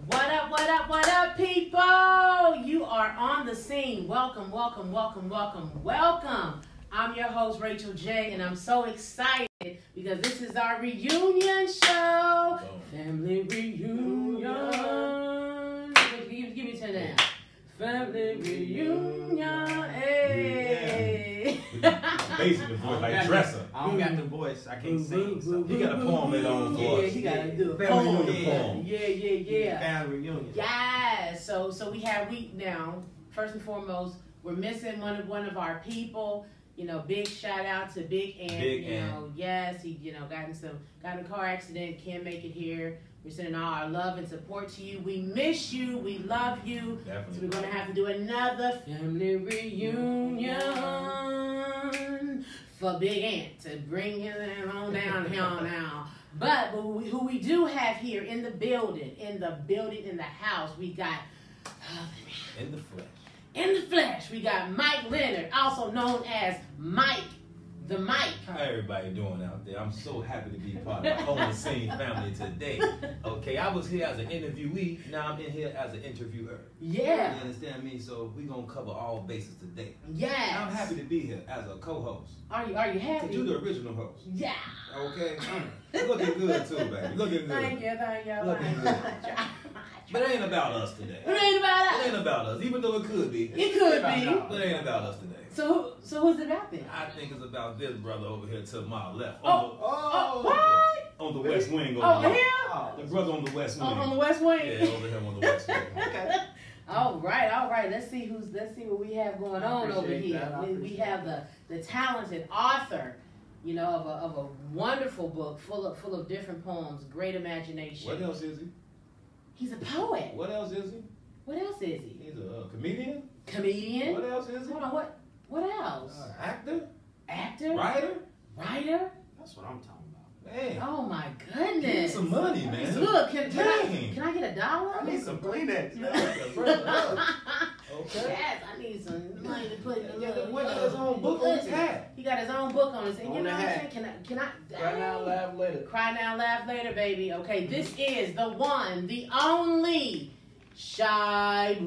What up, what up, what up, people? You are on the scene. Welcome, welcome, welcome, welcome, welcome. I'm your host, Racheal J, and I'm so excited because this is our reunion show. Family reunion. Give me 10 now. Family reunion. Hey. Basically, the voice like Dresser. I don't got the voice. I can't sing. So. He got a poem later on for us. Yeah, he got to do a Family poem. reunion poem. Yeah. Family reunion. Yeah. So we now. First and foremost, we're missing one of our people. You know, big shout out to Big Ant. Yes, he got in a car accident, can't make it here. We're sending all our love and support to you. We miss you. We love you. Definitely. So we're gonna have to do another family reunion for Big Ant to bring him on down here now. But who we do have here in the building, in the house, we got In the flesh. in the flesh, we got Mike Leonard, also known as Mike the Mike. How everybody doing out there? I'm so happy to be part of the On the Scene family today. Okay, I was here as an interviewee, now I'm in here as an interviewer. Yeah. You understand me? So we're going to cover all bases today. Yes. I'm happy to be here as a co-host. Are you happy? But you the original host. Yeah. Okay? You're looking good too, baby. Looking good. Thank you. Looking good. But it ain't about us today. It ain't about us. It ain't about us, even though it could be. It could be. But it ain't about us today. So who's it about then? I think it's about this brother over here to my left. What? On the west wing over Over here. here? The brother on the west wing. On the west wing? Yeah, over here on the west wing. Okay. All right. Let's see what we have going on over here. We have the talented author, of a wonderful book full of different poems, great imagination. What else is he? He's a poet. What else is he? What else is he? He's a comedian. Comedian. What else is he? Hold on. What else? Actor. Actor. Writer. That's what I'm talking about. Man. Oh my Give me goodness. some money, man. Look, can I get $1? I need some Kleenex. Okay. Yes, I need some money to put in the He got little. his own book on his hat. He got his own book on his hat. You On know the what I'm hat. saying? Can I? Cry now, laugh later. Cry now, laugh later, baby. Okay, this is the one, the only Shy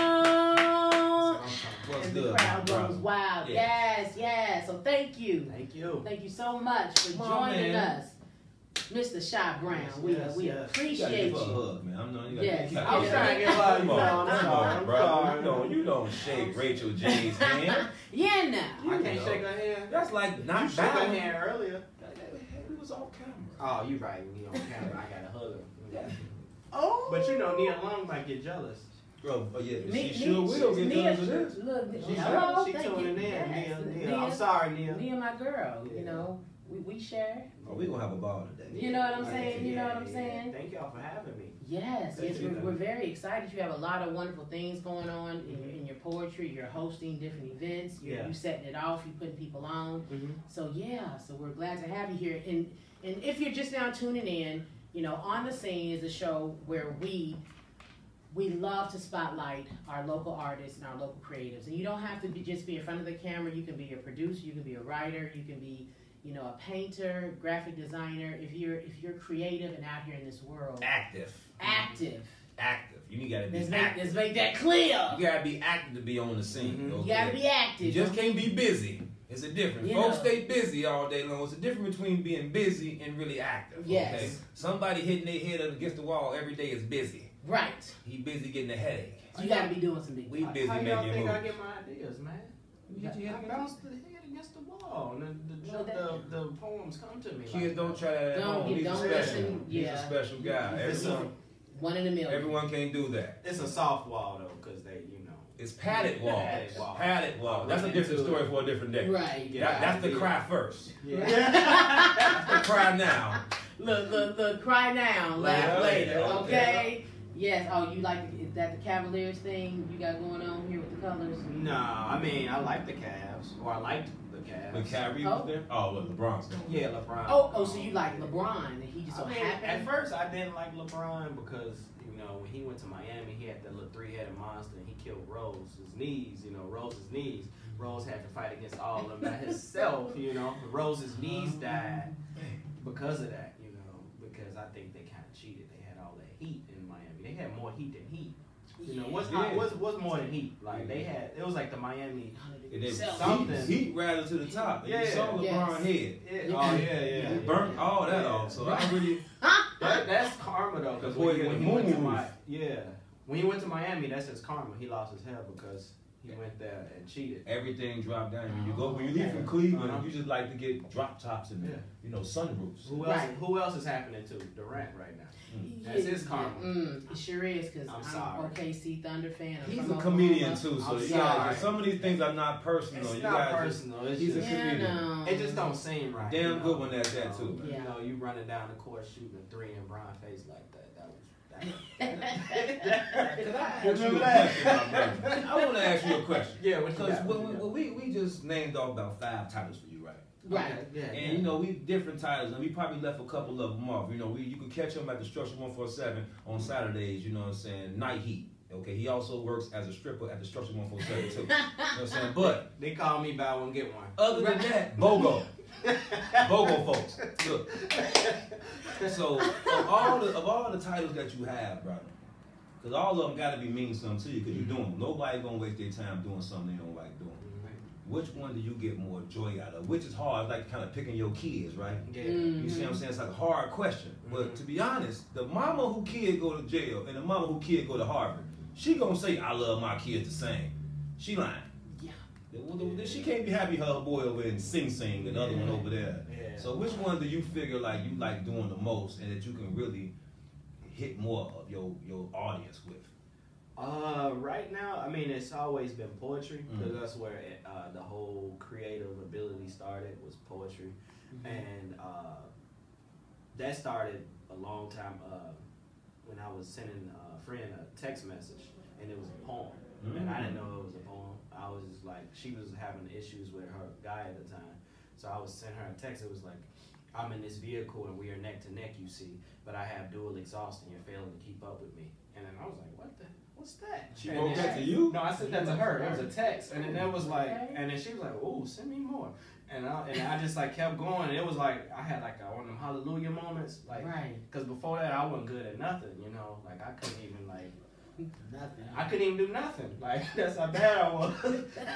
Brown. What's And the good, crowd my goes brother? wild. Yeah. Yes. So thank you. Thank you. Thank you so much for Come on, joining man. us, Mr. Shy Brown. Yes, we yes. You gotta appreciate give her a you. hug, man. I'm not. You Yes. gotta I was trying to get love, Come you know, on, I'm sorry, bro. I'm You don't shake Racheal J's hand. Yeah, now. I can't shake her hand. That's like You not shook her bad. hand earlier. We was on camera. Oh, you right. We on camera. I gotta hug her. Oh. But Nia Long might get jealous. Bro, yeah, Nia- she sure will get Nia- jealous of this. Look, She hello, she thank you. tuning in. Yes. Nia. I'm sorry, Nia. Nia, my girl. Yeah. We share. Oh, we gonna have a ball today. You know what I'm saying? You know what I'm saying? Thank y'all for having me. Yes, Thank you. we're very excited. You have a lot of wonderful things going on in your poetry. You're hosting different events. You setting it off. You're putting people on. Mm-hmm. So we're glad to have you here. And if you're just now tuning in, On the Scene is a show where we love to spotlight our local artists and our local creatives. And you don't have to just be in front of the camera. You can be a producer. You can be a writer. You can be a painter, graphic designer. If you're creative and out here in this world, Active. You gotta be active. Let's make that clear. You gotta be active to be on the scene. Mhm. Okay? You gotta be active. You just can't be busy. It's a difference. You Folks know. stay busy all day long. It's a difference between being busy and really active. Yes. Okay? Somebody hitting their head up against the wall every day is busy. Right. He busy getting a headache. You gotta be doing some big. We busy How y'all making think I moves. get my ideas, man? You get your head I against bounce the head against the wall, and Well, the poems come to me. Kids, don't try that at Don't- home. He's don't a special. listen, He's yeah. a special guy. It's One in a million. Everyone can't do that. It's a soft wall though, because It's padded wall. Padded wall. Padded wall. That's a different story for a different day. Right. That's the cry first. Yeah. That's the cry now. Look, cry now, laugh later. Okay. Okay. Yes. Oh, you like is that the Cavaliers thing you got going on here with the colors? No, I mean I like the Cavs, or I liked the Cavs. When Kyrie was there? Oh, well, LeBron's going. Yeah, LeBron. Oh, so you like LeBron and he just so I mean, happened. at first I didn't like LeBron because when he went to Miami, he had that little three-headed monster and he killed Rose's knees. Rose's knees. Rose had to fight against all of them by himself. Rose's knees died because of that. Because I I think they kind of cheated. They had all that heat in Miami. They had more heat than heat. You know, what's more than heat? Like they had, it was like the Miami something. Heat rather to the top. Yeah. You saw LeBron head. Yeah. Oh yeah. He burnt all that off. So I really. That's karma though. Because when he went to when he went to Miami, that's his karma. He lost his head because he went there and cheated. Everything dropped down. When you leave from Cleveland, you just like to get drop tops and sunroofs. Who else is happening to Durant right now? That's his karma. It sure is, because I'm sorry. OKC Thunder fan. He's a comedian too, so some of these things are not personal. It's not personal. He's a comedian. No. It just don't seem right. Damn good one at that too. You know, you running down the court shooting a 3 in Brian face like that. I want to ask you a question. Yeah, because we just named off about 5 titles for you, right? Right. Yeah. And we different titles, and we probably left a couple of them off. You can catch him at the Structure 147 on Saturdays. You know what I'm saying? Night Heat. Okay, he also works as a stripper at the Structure 147 too. You know what I'm saying? But they call me buy one get one. Other than that, BOGO. BOGO folks. Look. So of all the titles that you have, brother, because all of them got to be mean something to you, because you're doing them. Nobody gonna waste their time doing something they don't like doing. Which one do you get more joy out of? Which is hard. It's like kind of picking your kids, right? Yeah. You see what I'm saying? It's like a hard question. But to be honest, the mama who kid go to jail and the mama who kid go to Harvard, she gonna say, I love my kids the same. She lying. Yeah. She can't be happy her boy over in Sing Sing and the other one over there. Yeah. So which one do you figure like you like doing the most and that you can really hit more of your audience with? Right now, I mean, it's always been poetry, because that's where the whole creative ability started, was poetry. And that started a long time when I was sending a friend a text message, and it was a poem. And I didn't know it was a poem. I was just like, she was having issues with her guy at the time. So I was sending her a text. It was like, I'm in this vehicle and we are neck to neck, you see, but I have dual exhaust and you're failing to keep up with me. And then I was like, what's that? She wrote that to you? No, I sent that to her. It was a text. And then that was like, and then she was like, oh, send me more. And I just like kept going. And it was like, I had like one of them hallelujah moments. Like, because before that I wasn't good at nothing, like I couldn't even like, nothing. I couldn't even do nothing. Like, that's how bad I was.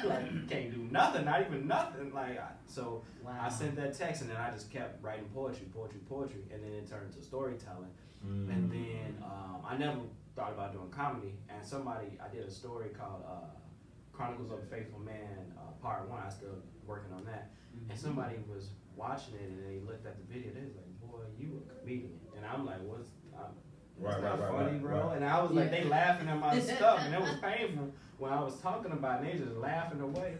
Like, you can't do nothing, not even nothing. Like, so I sent that text, and then I just kept writing poetry, and then it turned to storytelling. And then I never thought about doing comedy. And I did a story called Chronicles of a Faithful Man, Part 1. I'm still working on that. And somebody was watching it, and they looked at the video. They was like, boy, you a comedian. And I'm like, It's not funny, bro. And I was like, they laughing at my stuff, and it was painful when I was talking about it, and they just laughing away.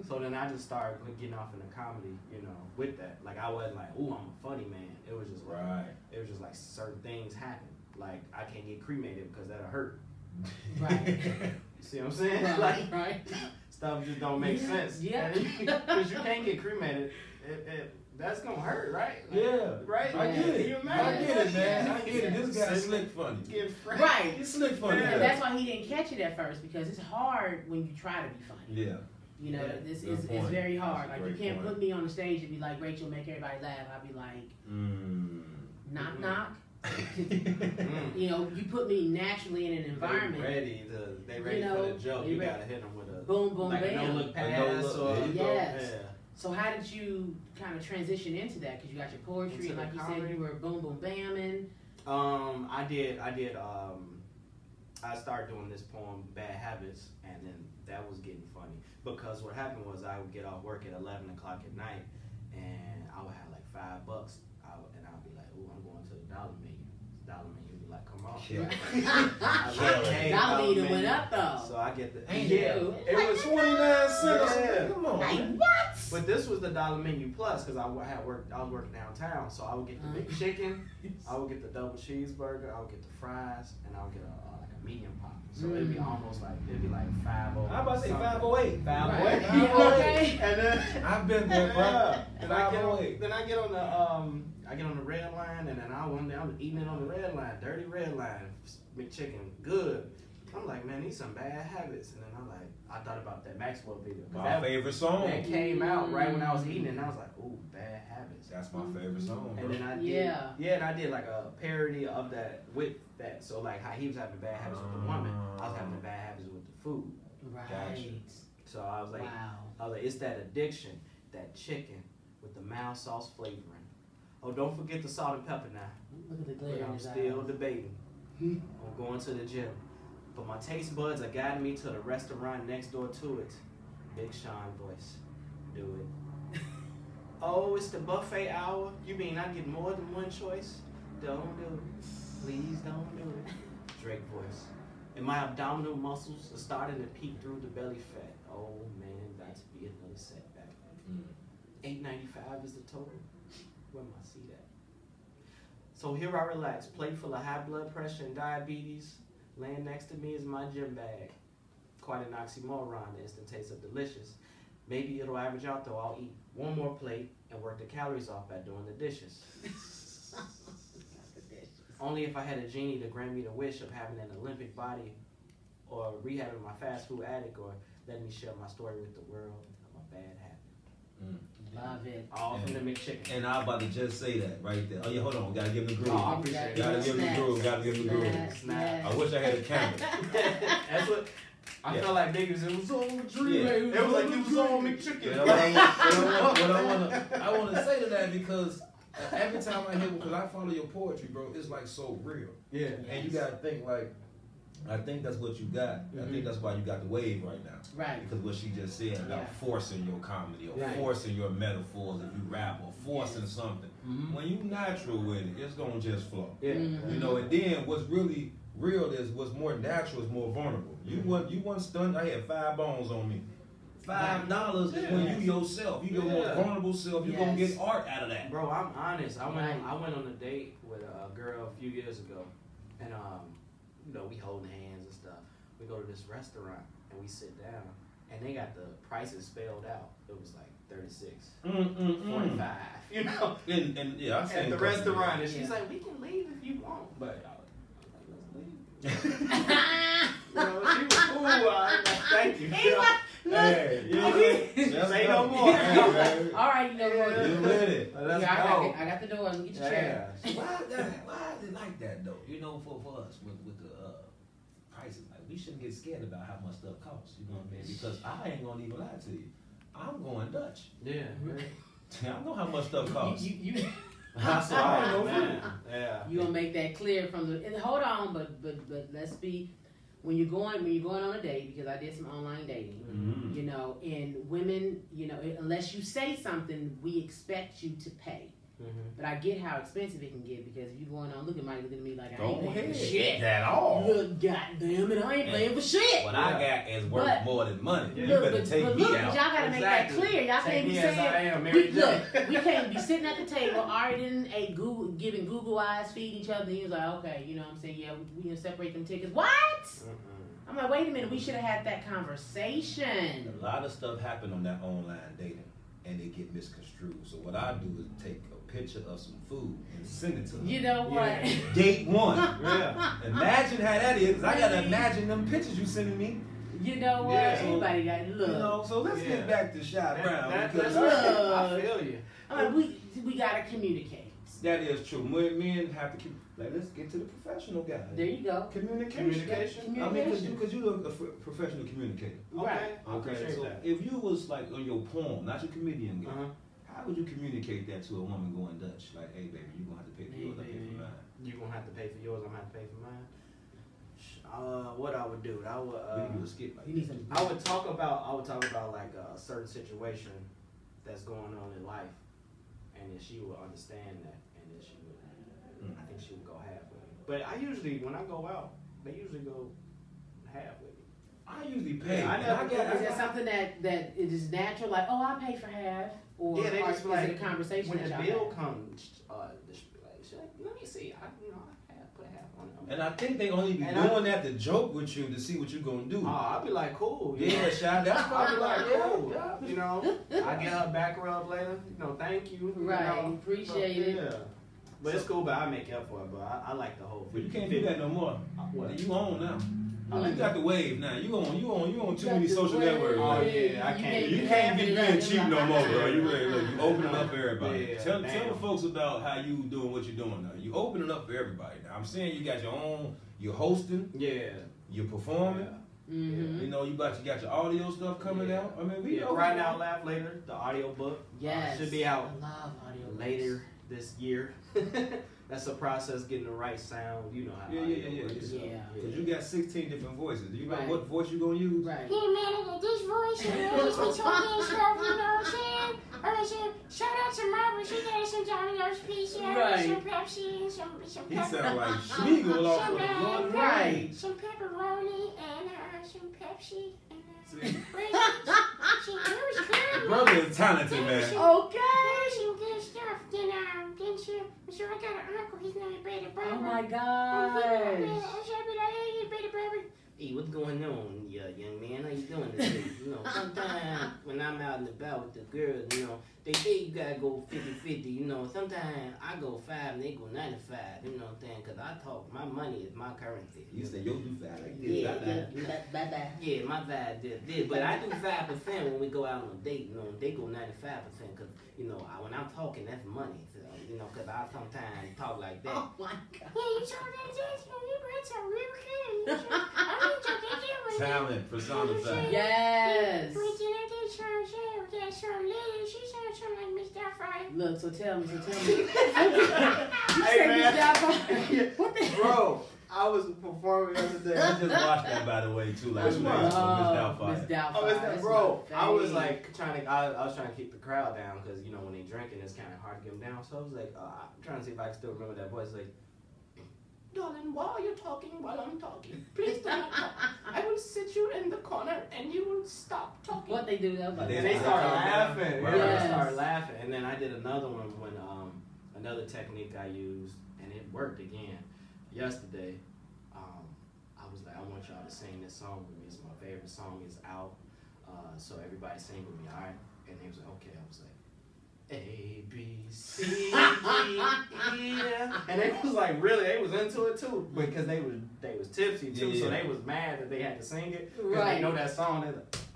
So then I just started getting off into comedy, with that. Like, I wasn't like, ooh, I'm a funny man. It was just like, it was just like certain things happen. Like, I can't get cremated because that'll hurt. Right. You see what I'm saying? Right. Stuff just don't make sense. Yeah. Because you can't get cremated. That's gonna hurt, right? Right? I get it. Can you imagine? I get it, man. I get it. This guy's slick funny. Right. He's slick funny. And that's why he didn't catch it at first, because it's hard when you try to be funny. Yeah. This is very hard. Like, you can't put me on the stage and be like, Racheal, make everybody laugh. I'll be like, knock, knock. You put me naturally in an environment. They ready for the joke. You gotta hit them with a boom, boom, like bam. a no-look pass. Yes. So how did you kind of transition into that? Because you got your poetry, and like you said, you were boom, boom, bamming. I started doing this poem, Bad Habits, and then that was getting funny. Because what happened was I would get off work at 11 o'clock at night, and I would have like $5, and I'd be like, ooh, I'm going to the dollar menu. Dollar menu would be like, come on. Dollar menu went up though. So I get the, it was 29 cents. Yeah. Come on. Like, what? But this was the dollar menu plus, because I was working downtown, so I would get the big chicken, I would get the double cheeseburger, I would get the fries, and I would get a medium pop. So it'd be almost like, $5. How about say 508? 508. Okay. And then I've been there, bro. Then I get on the red line, and then I'm eating it on the red line, dirty red line, McChicken, good. I'm like, man, these some bad habits. And then I thought about that Maxwell video. My favorite song. That came out right when I was eating, and I was like, ooh, bad habits. That's my favorite song, bro. And then I did, and I did like a parody of that with that. So like how he was having bad habits with the woman, I was having the bad habits with the food. Right. Gotcha. So I was like, wow. It's that addiction, that chicken with the mild sauce flavoring. Oh, don't forget the salt and pepper now. Look at the glare in I'm his still eyes. debating on going to the gym. But my taste buds are guiding me to the restaurant next door to it. Big Sean voice. Do it. Oh, it's the buffet hour? You mean I get more than one choice? Don't do it. Please don't do it. Drake voice. And my abdominal muscles are starting to peek through the belly fat. Oh man, that's be another setback. $8.95 is the total. Where my seat at? So here I relax. Plate full of high blood pressure and diabetes. Laying next to me is my gym bag. Quite an oxymoron. The instant taste of delicious. Maybe it'll average out though. I'll eat one more plate and work the calories off by doing the dishes. Only if I had a genie to grant me the wish of having an Olympic body, or rehabbing my fast food addict, or letting me share my story with the world of a bad habit. Love it. All from the McChicken. And I was about to just say that right there. Oh yeah, hold on. Gotta give him the groove. Oh, I appreciate it. Gotta give him the groove. Gotta give him the groove. Snap. I wish I had a camera. That's what I felt like niggas. It was on the tree. Yeah. It was like it was on McChicken. I want to say to that because every time I hear, because I follow your poetry, bro, it's like so real. Yeah. And you gotta think like, I think that's what you got. I think that's why you got the wave right now. Right. Because what she just said about forcing your comedy or Right. forcing your metaphors if you rap or forcing something. When you natural with it, it's gonna just flow. Yeah. You know, and then what's really real is what's more natural is more vulnerable. You want stunned. I had 5 bones on me. $5 is when you yourself, you your most vulnerable self. You're gonna get art out of that. Bro, I'm honest. I went on a date with a girl a few years ago, and you know, we holding hands and stuff. We go to this restaurant and we sit down, and they got the prices spelled out. It was like 36, 45. You know, and yeah, I at the restaurant, and she's like, "We can leave if you want," but I was like, "Let's leave." You know, she was cool. I was like, "Thank you." Hey, say no more. All right, you know what? You with it. Let's go. I got the door. Let me get your chair. Why is it like that though? You know, for us with the prices, like we shouldn't get scared about how much stuff costs. You know what I mean? Because I ain't gonna even lie to you. I'm going Dutch. Yeah. I know how much stuff costs. Yeah. You gonna make that clear from the. And hold on, but let's be. When you're going on a date, because I did some online dating, you know, and women, you know, unless you say something, we expect you to pay. But I get how expensive it can get, because if you going on looking at me like I ain't paying for shit at all. Look, goddamn it, I ain't paying for shit. What I got is worth more than money. You better take me out. Y'all gotta make that clear. Y'all can't be saying, we can't be sitting at the table arguing, giving Google eyes, feeding each other, and you're like, okay, you know what I'm saying? Yeah, we gonna separate them tickets. What? I'm like, wait a minute, we should have had that conversation. A lot of stuff happened on that online dating, and they get misconstrued. So what I do is take a picture of some food and send it to them. You know what? Date 1. Imagine how that is. I gotta imagine them pictures you sending me. You know what? Everybody got look. You know, so let's get back to Shy Brown. I feel you. I mean, we gotta communicate. That is true. Men have to keep. Like, let's get to the professional guy. There you go. Communication. I mean, because you're a professional communicator. Right. Okay. So if you was like on your poem, not your comedian guy, how would you communicate that to a woman going Dutch? Like, hey, baby, you're gonna have to pay for yours, I pay for mine. You're gonna have to pay for yours, I'm gonna have to pay for mine. What I would do, I would. We do a skit like that. I would talk about like a certain situation that's going on in life, and then she would understand that, and then she would. I think she would go half with me. But I usually, when I go out, they usually go half with me. I usually pay. Is that something that it is natural? Like, oh, I pay for half, or they just is like, it a conversation? When that the y'all bill have? comes, she's like, let me see. I put half on it. And I think they only be doing that to joke with you to see what you're gonna do. I'll be like, cool. Yeah, Shy. That's probably like, cool. You know, I get her back rub later. You know, thank you. Right, you know, appreciate it. Yeah. But it's cool, but I make up for it. But I like the whole. But you can't do that no more. What? You own now. You got the wave now. You on too many social wave. networks. Oh man. yeah, I can't. You can't be being cheap no more, bro. You opening up for everybody. Yeah, tell the folks about how you doing what you're doing now. You opening up for everybody now. I'm saying you got your own. You're hosting. Yeah. You're performing. Yeah. Mm-hmm. You know you got your audio stuff coming out. I mean we Cry Now Laugh Later, the audio book. Yes. Should be out I love audio later this year. That's a process, getting the right sound. You know how Yeah. Because you got 16 different voices. Do you know what voice you gonna use? Right. Hey man, I got this voice and this was talking stuff, you know what I'm saying? Alright, so shout out to Margaret, she got us some Domino's pizza, Right. some Pepsi, and some He pepper. sound like Schmiegel off of Some, Lord right. Some pepperoni and some Pepsi and See? raisins. See, it was good. Brother is talented, man. There Okay. was some good stuff. Then so I got an uncle, he's named Betty Barber. Oh my I gosh. be like, hey, Betty Barber. Hey, what's going on, young man? How you doing today? You know, sometimes when I'm out and about with the girls, you know, they say you gotta go 50-50. You know, sometimes I go 5 and they go 95. You know what I'm saying? Because I talk, my money is my currency. You said you'll do fat like this. Yeah, Bye-bye. yeah, my vibe did. But I do 5% when we go out on a date. You know, they go 95% because, you know, when I'm talking, that's money. So, you know, because I sometimes talk like that. Oh my God. Yeah, you talk like this, you read some real good. I mean, talk like that. Talent personified. Yes. But then I did some lady, she sounds something like Miss Doubtfire. Look, so tell me. Hey man, What the bro, I was performing the other day. I just watched that by the way too. Like Which Miss one? Doubtfire. Miss Doubtfire. Oh, is that, That's bro? my I was fave. like I was trying to keep the crowd down because you know when they drinking it's kind of hard to get them down. So I was like, I'm trying to see if I can still remember that voice. Like, darling, why are you talking while I'm talking? Please do not talk. I will sit you in the corner and you will stop talking. What they do, that was like, They And they started laughing. Right. Yeah, Yes. they started laughing. And then I did another one when another technique I used and it worked again. Yesterday, I was like, I want y'all to sing this song with me. It's my favorite song. It's out. So everybody sing with me, all right? And they was like, okay. I was like, A, B, C, D, E, F. And they was like, really, they was into it too. Because they was tipsy too, Yeah. so they was mad that they had to sing it. Because Right. they know that song.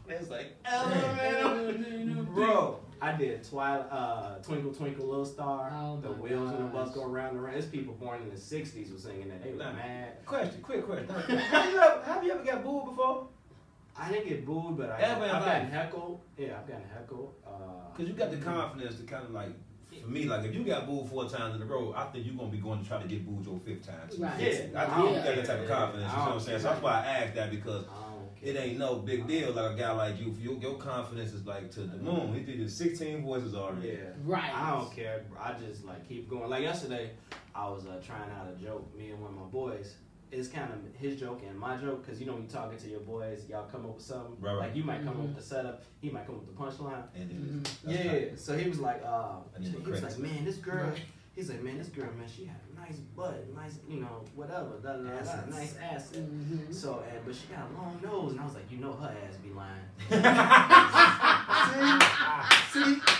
It's like, elemental. Bro, I did Twinkle Twinkle Little Star. Oh The my wheels on the bus gosh. go round and round. There's people born in the 60s were singing that. They were Nah. mad. Quick question. Have you ever got booed before? I didn't get booed, but I've Ever in gotten life? heckled. Yeah, I've gotten heckled. Because you got the confidence to kind of like, for me, like if you got booed 4 times in a row, I think you're going to be going to try to get booed your 5th time. Right. I think you got that type of confidence, you know what I'm saying? So that's why I asked that because it ain't no big deal like a guy like you. Your confidence is like to the moon. He did 16 voices already. Yeah. Right. I don't care. I just like keep going. Like yesterday, I was trying out a joke. Me and one of my boys. It's kind of his joke and my joke because you know when you're talking to your boys, y'all come up with something. Right. Like you might come up with the setup. He might come up with the punchline. And Mhm. then Yeah. So he was like, need my he was credits. like, man, this girl. Right. He's like, man, this girl, man, she had a nice butt, nice, you know, whatever, Assets. nice ass. Mhm. So, but she got a long nose, and I was like, you know, her ass be lying.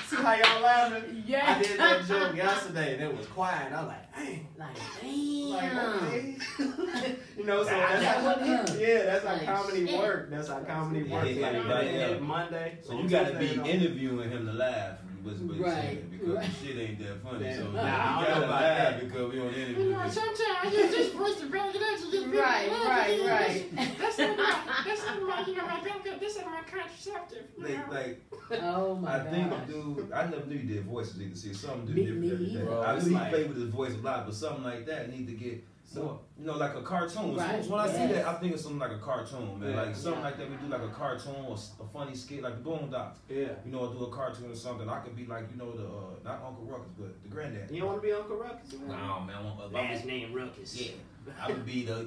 see how y'all laughing? Yeah. I did that joke yesterday, and it was quiet. I was like, dang. Like, Like, damn. okay. You know, so That that's wasn't how, him. yeah, that's how Like, comedy shit. work. That's how comedy Yeah, works. yeah, Like, yeah. Monday. So you got to be Tuesday, interviewing him to laugh. Was what he Right, said, because right. the shit ain't that funny. Yeah. So Nah, you I don't gotta know about laugh that. because we on You interview. know, sometimes I use this voice to bring it up to get people Right, to laugh. right. That's not my, you know, my backup. This is my contraceptive. You know? Like Oh my I think, gosh. dude, I never knew you did voices either. See, something do Me different every neither. day. Bro, I it's knew he like- played with his voice a lot, but something like that need to get more, you know, like a cartoon. Right, When I see yes. that, I think it's something like a cartoon, man. Yeah. Like something Yeah. like that. We do like a cartoon or a funny skit, like the Boondocks. Yeah. You know, do a cartoon or something. I could be like, you know, the not Uncle Ruckus, but the granddad. You don't want to be Uncle Ruckus? Man? No, man, I want Last name Ruckus. Yeah, I would be the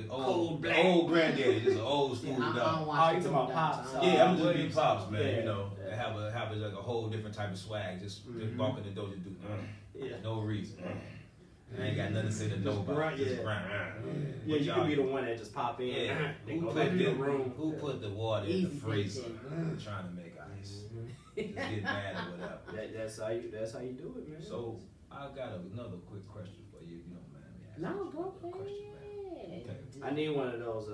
Cold old black. old granddaddy, just an old school Yeah, I dog. don't Oh, watch you the talking about Boondocks. Pops? I don't- Yeah, I'm just Williams. be pops, man. Yeah. You know, Yeah. have like a whole different type of swag. Just Mhm. walk in the door, just do Yeah. no reason. I ain't got nothing to say to nobody. Right, Just yeah. grind. Yeah, What you y'all could be the do? one that just pop in. Yeah. Then Who go put back to the the room. Who put the water in Easy the freezer? thinking. Trying to make ice. Mhm. Just get mad or whatever. That's how you do it, man. So I got another quick question for you, if you don't mind me asking. No, you go a question, man. ahead. Okay. I need one of those.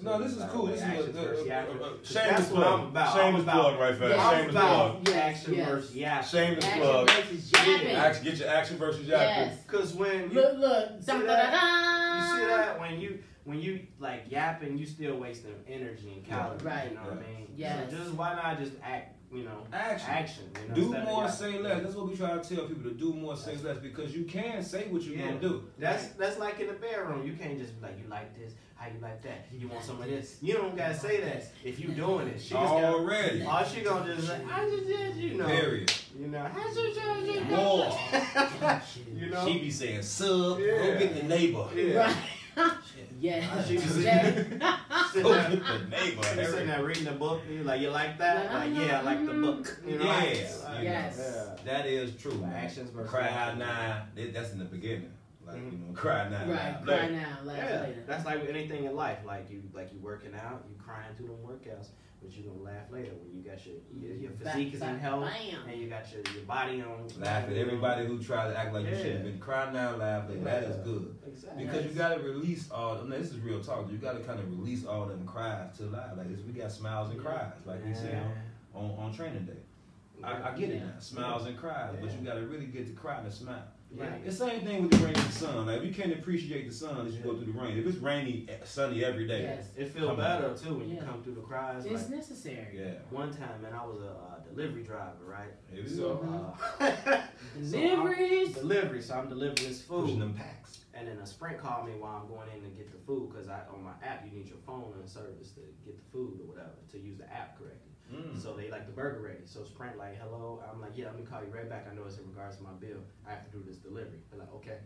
No, this is cool. This is shameless plug. Shameless plug right fast. Yes. Shameless plug. Action versus yapping. Shameless Action plug. versus yapping. Get your action versus yapping. Yes. Because when Look, you see that you when you like yapping, you still wasting energy and calories. Right. You know what I mean? Yes. So just why not just act? You know, Action. You know, Do instead of more, yapping. say less. That's what we try to tell people, to do more, say less, because you can say what you're gonna do. That's like in the bedroom. You can't just be like, you like this, how you like that, you want some of this. You don't gotta say that if you doing it. She Already. All she gonna just say, I just did, you know. Period. You know, how you just More. You know. She be saying, sub, Yeah. go get the neighbor. Yeah. Right. Yes. She be Go get the neighbor. She be sitting there reading the book. You like, you like that? Like, yeah, I like the book. You know? Yes. Like, Yes. yeah. That is true. Like Man. actions versus Cry actions. now. That's in the beginning. Like, you know, cry now. Right. laugh Cry later. now, laugh Yeah, later. that's like with anything in life. Like you working out, you crying through them workouts, but you gonna laugh later when you got your physique is in health, Bam. and you got your body on. Laugh at everybody who tried to act like you should have been. Cry now, laugh later. That is good. Exactly. Because you gotta release all. No, this is real talk. You gotta kind of release all them cries to life. Like we got smiles and cries, like we said on training day. I get it now, smiles and cries, but you gotta really get to cry and smile. Right. The same thing with the rain and the sun. Like we can't appreciate the sun as you go through the rain. If it's rainy, sunny every day, Yes. It feels better too when you come through the cries. It's like, necessary. yeah. one time, man, I was a delivery driver, right? Here we go. Deliveries. Delivery. So I'm delivering this food. Pushing them packs. And then a Sprint called me while I'm going in to get the food because on my app you need your phone and service to get the food or whatever to use the app correctly. So they like the burger ready. So Sprint like, hello. I'm like, yeah, let me call you right back. I know it's in regards to my bill. I have to do this delivery. They're like, okay.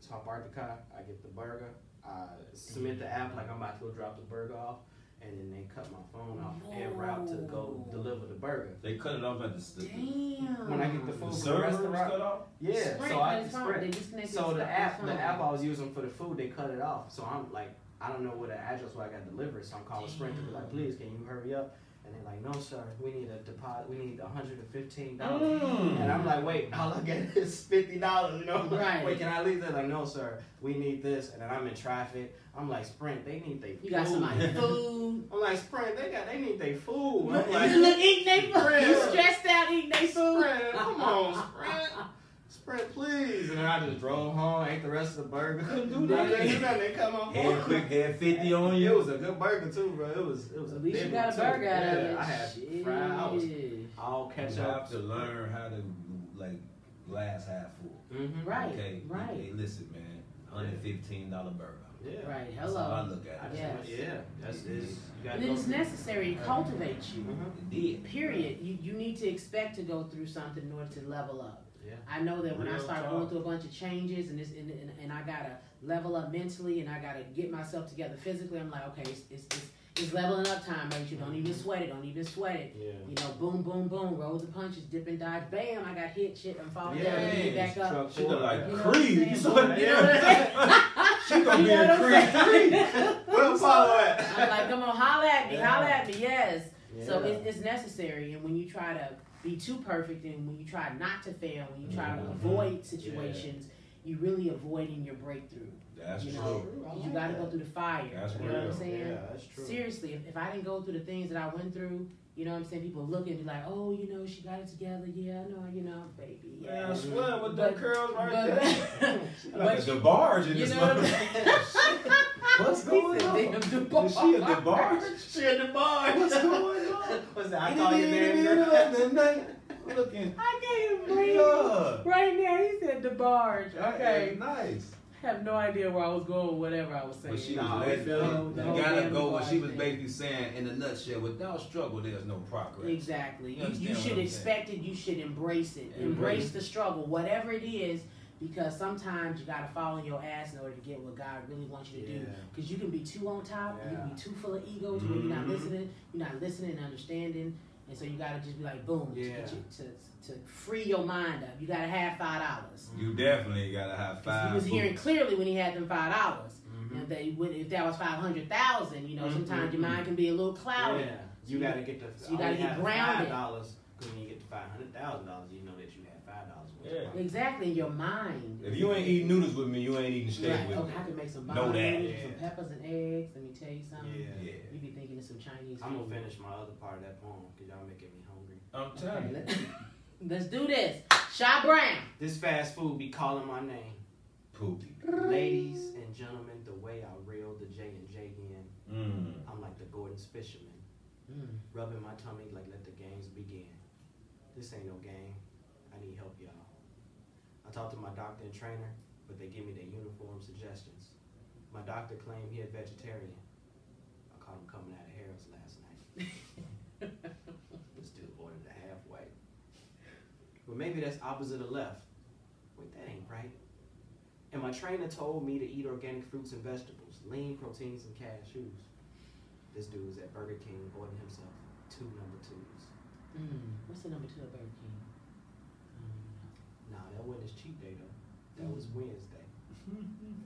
So I park the car. I get the burger. I submit the app like I'm about to go drop the burger off. And then they cut my phone off en route to go deliver the burger. They cut it off at the Damn. When I get the food the from the server was restaurant. cut off. Yeah, Sprint so cut I his phone. Sprint. They disconnected So his the phone. app I was using for the food, they cut it off. So I'm like, I don't know what the address where I got delivered. So I'm calling Sprint to be like, please, can you hurry up? And they're like, no, sir, we need a deposit. We need $115. And I'm like, wait, all I get is $50. You know? Right. Wait, can I leave? They're like, no, sir, we need this. And then I'm in traffic. I'm like, Sprint, they need their food. You got somebody food. I'm like, Sprint, they need their food. I'm You like, look eating their food. Sprint. You stressed out eating their food. Sprint, come on, Sprint. Sprint, please. And then I just drove home, ate the rest of the burger. Couldn't do nothing. They come on. Head quick, head 50 on It you. was a good burger too, bro. It was a At least big you got one, a too. burger out of Yeah, it. I had Shit. fried. I was all You ketchup. have to learn how to like glass half full. Mm-hmm. Right. Okay. Right. Hey, listen, man. $115 burger. Yeah. Right. That's how I Hello. look at it. Yes. Yeah. That's it. You gotta And go it's through- necessary. It cultivates you. Mhm. It did. Period. You need to expect to go through something in order to level up. Yeah. I know that when I Real start talk. going through a bunch of changes and I gotta level up mentally and I gotta get myself together physically, I'm like, okay, it's leveling up time, Rachel. Don't even sweat it. Don't even sweat it. Yeah. You know, boom, boom, boom, roll the punches, dip and dodge, bam, I got hit, shit, I'm falling down, Yeah. get back up. Truck She look like You know what I'm Creed. saying? You saw that? You know what I'm saying? She gonna You be know in what I'm Creed. saying? Where Apollo at? I'm like, come on, holla at me, Yeah. holla at me, yes. So Yeah. it's necessary, and when you try to be too perfect, and when you try not to fail, when you try to avoid situations, you're really avoiding your breakthrough. That's You true. know, you got to go through the fire. That's you know what real. I'm saying? Yeah, that's true. Seriously, if I didn't go through the things that I went through, you know what I'm saying? People look and be like, oh, you know, she got it together. Yeah, I know, you know, baby. Yeah. Man, I swear with But- them curls right but- there. but Like a DeBarge in you this know what I'm motherfucker. What's going on? Damn Is she a DeBarge. DeBarge? She at the bar. What's going on? What's that? I In call the your name. middle girl. of the night, looking. I can't even breathe. Yeah. Right now, he said DeBarge. Okay. Nice. I have no idea where I was going with whatever I was saying. But she Nah, was I letting feel you the whole gotta damn go. What she DeBarge was thing. basically saying in a nutshell: without struggle, there's no progress. Exactly. You understand You what should I'm expect it. You should embrace it. Embrace the struggle, whatever it is, because sometimes you got to fall on your ass in order to get what God really wants you to do. Yeah. Because you can be too on top, and you can Yeah. be too full of ego to where you're not Mhm. listening and understanding. And so you got to just be like, boom, to, Yeah. get you, to free your mind up. You got to have $5. You definitely gotta have 5. He was hearing clearly when he had them $5. Mhm. And if that was 500,000, you know, sometimes your mind can be a little cloudy. Yeah. You gotta get the. So you gotta get grounded. $5 because when you get to $500,000, you know that you had $5. Yeah. Exactly, in your mind. If you ain't eating noodles with me, you ain't eating steak Right. with Okay, me. I can make some Know that. noodles, Yeah. some peppers and eggs. Let me tell you something. Yeah. You be thinking of some Chinese I'm food. gonna finish my other part of that poem because y'all making me hungry. I'm telling you. Let's do this. Shy Brown. This fast food be calling my name. Poopy. Ladies and gentlemen, the way I reel the J&J in, I'm like the Gordon's fisherman, rubbing my tummy like let the games begin. This ain't no game. I need help, y'all. I talked to my doctor and trainer, but they give me their uniform suggestions. My doctor claimed he a vegetarian. I caught him coming out of Harold's last night. This dude ordered a halfway. Well, maybe that's opposite of left. Wait, that ain't right. And my trainer told me to eat organic fruits and vegetables, lean proteins and cashews. This dude was at Burger King ordering himself 2 number 2s. What's the number 2 at Burger King? Nah, that wasn't his cheat day though. That was Wednesday.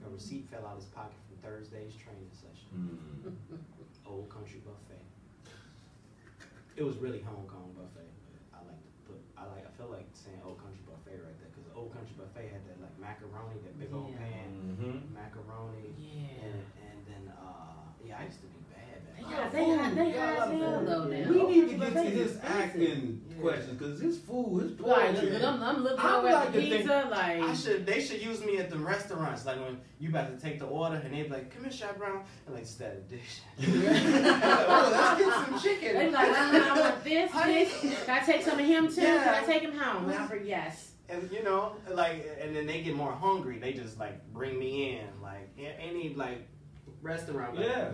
A receipt fell out of his pocket from Thursday's training session. Old Country Buffet. It was really Hong Kong Buffet, but I feel like saying Old Country Buffet right there because Old Country Buffet had that like macaroni, that big old pan, macaroni, and then I used to be bad. They high as hell though now. We need to get to his acting questions because his food, his poetry. Right, I'm looking I over like at the to think- pizza like. They should use me at the restaurants, like when you about to take the order and they be like, "Come here, Shy Brown," and like, "Stat a dish." Oh, let's get some chicken. They be like, I want this. Can I take some of him too? Yeah. Can I take him home? And I'm for yes. And you know, like, and then they get more hungry. They just like bring me in, like any like restaurant. Like, Yeah.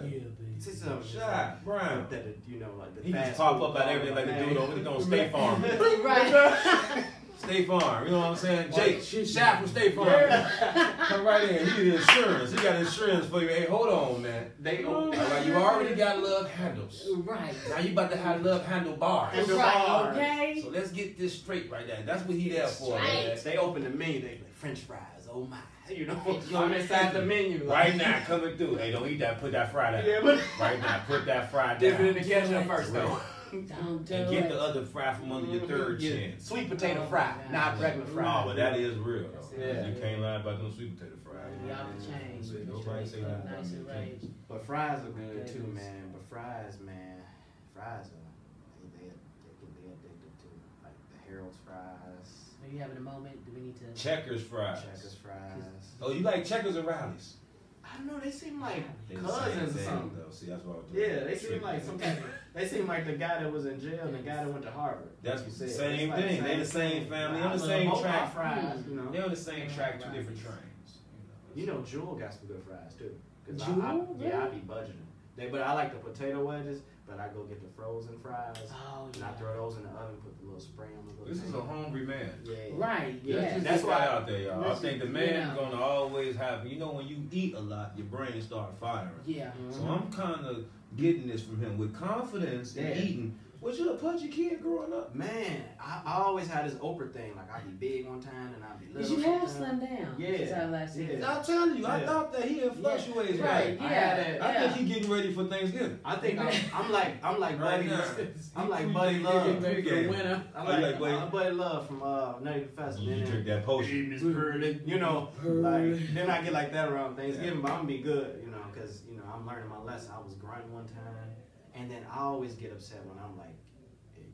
see some Shy Brown. that you know, like the He just fast pop food up at everything like the dude on State Farm. Right. State Farm, you know what I'm saying? Jake, Shy from State Farm. Come right in. He need insurance. He got insurance for you. Hey, hold on, man. They All right, you already got love handles. Right. Now you about to have love handle bars. Right. Okay. So let's get this straight right there. That's what he there for. Man. They open the menu. They like French fries. Oh my, you know, on inside the menu. Like, Right now, coming through. Hey, don't eat that. Put that fry down. Yeah, but Right now, put that fry down. dip it in the ketchup first though. Don't do And get it. the other fry from under your third chin. Sweet potato fry, not regular fry. Oh, but that is real though. Yeah. You can't lie about them sweet potato fries. Y'all can change. Nobody say that. Nice and right. But fries are good too, man. But fries are they addicted to like the Harold's fries, Are you having a moment? Do we need to? Checkers fries. Checkers fries. Oh, you like Checkers or Rallies? I don't know. They seem like They the cousins or same something. thing, though. See, that's what I was doing. Yeah, they seem like some kind of, they seem like the guy that was in jail and the guy that went to Harvard. That's You the said. same It's like thing. They the same family. On the same track. Fries, you know. They're on the same track, two different trains. You know, Jewel got some good fries too. Jewel? Yeah, I be budgeting. But I like the potato wedges, but I go get the frozen fries. Oh, And I throw those in the oven, put the little spray on the little This is a hungry man. Yeah. Right. Let's Yeah. just That's get that why- out there, y'all. I Listen, think the man's yeah. gonna always have. You know, when you eat a lot, your brain start firing. Yeah. So I'm kind of getting this from him with confidence in Yeah. eating. Was you a punchy kid growing up? Man, I always had this Oprah thing. Like, I'd be big one time and I'd be Did little. you have sometime. slim down? Yeah. Since our last Yeah. season? I'm telling you, I Yeah. thought that he fluctuates. Right. I Yeah. had that. I think he getting ready for Thanksgiving. I think I'm like Right Buddy. now. I'm like He Buddy think Love. he getting ready for the winter. I'm Oh, you like like Buddy? Buddy Love from Nutty Professor. You drink that potion. You know, like then I get like that around Thanksgiving, but I'm gonna be good, you know, because you know I'm learning my lesson. I was grunting one time, and then I always get upset when I'm like,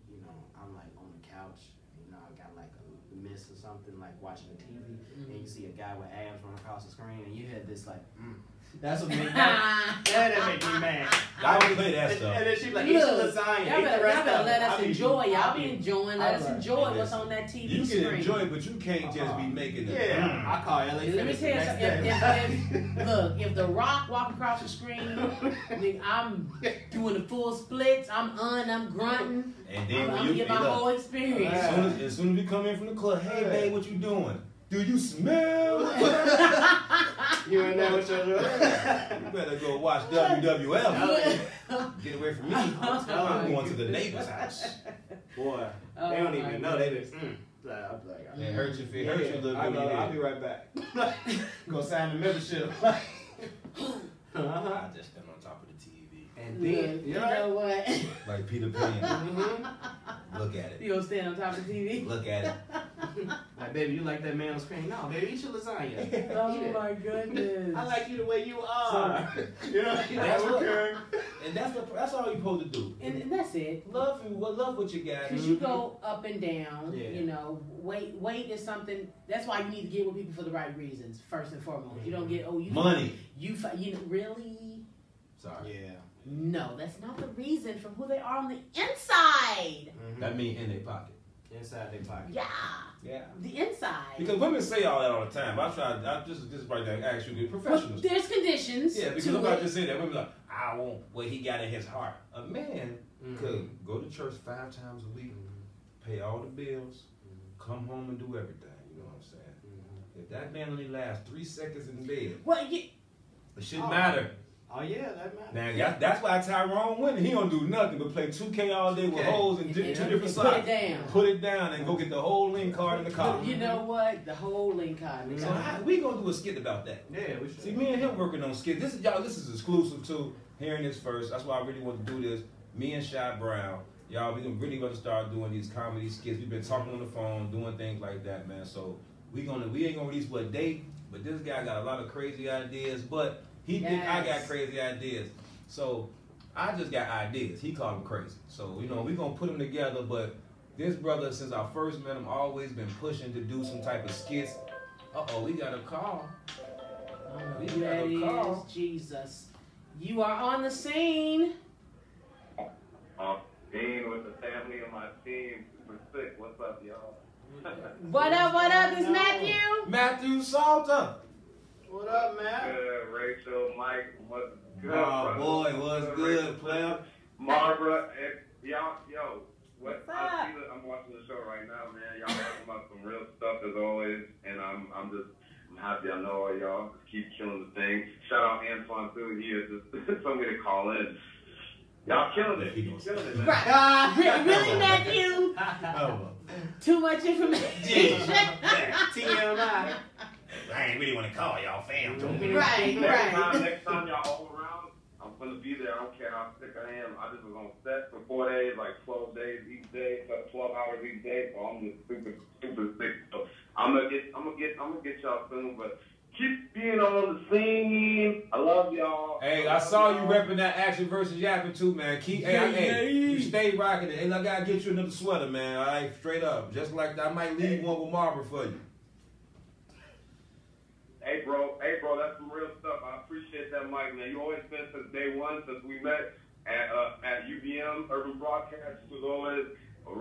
you know, I'm like on the couch, you know, I got like a miss or something, like watching the TV, and you see a guy with abs run across the screen, and you had this like, that's what made me that make me mad. I would play that stuff. And then she like, eat your lasagna, Y'all eat the better rest of it. let us I'll be- enjoy. Y'all I'll be enjoying. Let us enjoy what's on that TV You screen. can enjoy it, but you can't just be making it. Yeah, I call LA Let me Fitness tell you the something. next day. Look, if The Rock walk across the screen, nigga, I'm doing the full splits. I'm grunting. And then I'm when you get my look, whole experience. as soon as we come in from the club, hey babe, what you doing? Do you smell? You in there with your You better go watch WWF. Get away from me. I'm going to the neighbor's house. Boy, Oh, they don't my even know. They goodness. just, like, It hurts your feet. Hurts your little I'll bit. be right back. Go sign the membership. I just stand on top of the TV. And Look, then, you know what? Like Peter Pan. Look at it. You gonna stand on top of the TV? Look at it. Like, baby, you like that man on screen? No, baby, eat your lasagna. Oh my goodness. I like you the way you are. You know, That's what- okay. And that's all you're supposed to do. And that's it. Love what you got. Because you go up and down, Yeah. you know, weight is something, that's why you need to get with people for the right reasons, first and foremost. You don't get, Money. You know, really? Sorry. Yeah. No, that's not the reason from who they are on the inside. That mean in their pocket. Inside their pocket. Yeah. Yeah. The inside. Because women say all that all the time. I just right there ask you the professionals. Well, there's conditions. Yeah, because to I'm about it. to say that. Women like, I want what he got in his heart. A man could go to church 5 times a week, pay all the bills, come home and do everything. You know what I'm saying? If that man only lasts 3 seconds in bed, Well, it shouldn't matter. Oh yeah, that matters. Now that's why Tyrone winning. He don't do nothing but play 2K all day with holes and two different put sides. it down. Put it down and go get the whole link card in the car. You know what? The whole link card. So we gonna do a skit about that. Yeah, we should. See, me and him working on skits. This is exclusive too. Hearing this first. That's why I really want to do this. Me and Shy Brown, y'all, we really gonna start doing these comedy skits. We've been talking on the phone, doing things like that, man. So we ain't gonna release what date, but this guy got a lot of crazy ideas. But I got crazy ideas. So I just got ideas. He called them crazy. So you know we gonna put them together. But this brother, since I first met him, always been pushing to do some type of skits. We got a call. We got a call. Jesus. You are on the scene. Being with the family of my team, super sick. What's up, y'all? What up? It's Matthew. Matthew Salter. What up, man? Good, Racheal, Mike, what's good? Oh boy, what's good, player? Barbara, y'all, What's up? I'm watching the show right now, man. Y'all talking about some real stuff as always, and I'm happy I know all y'all. Just keep killing the thing. Shout out Antoine too. He is just somebody to call in. Y'all killing it. Keep killing it, man. Right. Really, Matthew? Too much information. TMI. I ain't really want to call y'all fam. Right. Next time y'all all around, I'm gonna be there. I don't care how sick I am. I just was on set for 4 days, like 12 days each day, 12 hours each day. So I'm just super sick. So I'm gonna get y'all soon, but keep being on the scene. I love y'all. Hey, I saw you repping that Action versus Yapping too, man. You stay rocking it. And I gotta get you another sweater, man. All right, straight up. Just like that, I might leave one with Marlboro for you. Hey, bro, that's some real stuff. I appreciate that, Mike, man. You always been since day one, since we met at UVM Urban Broadcast. You was always a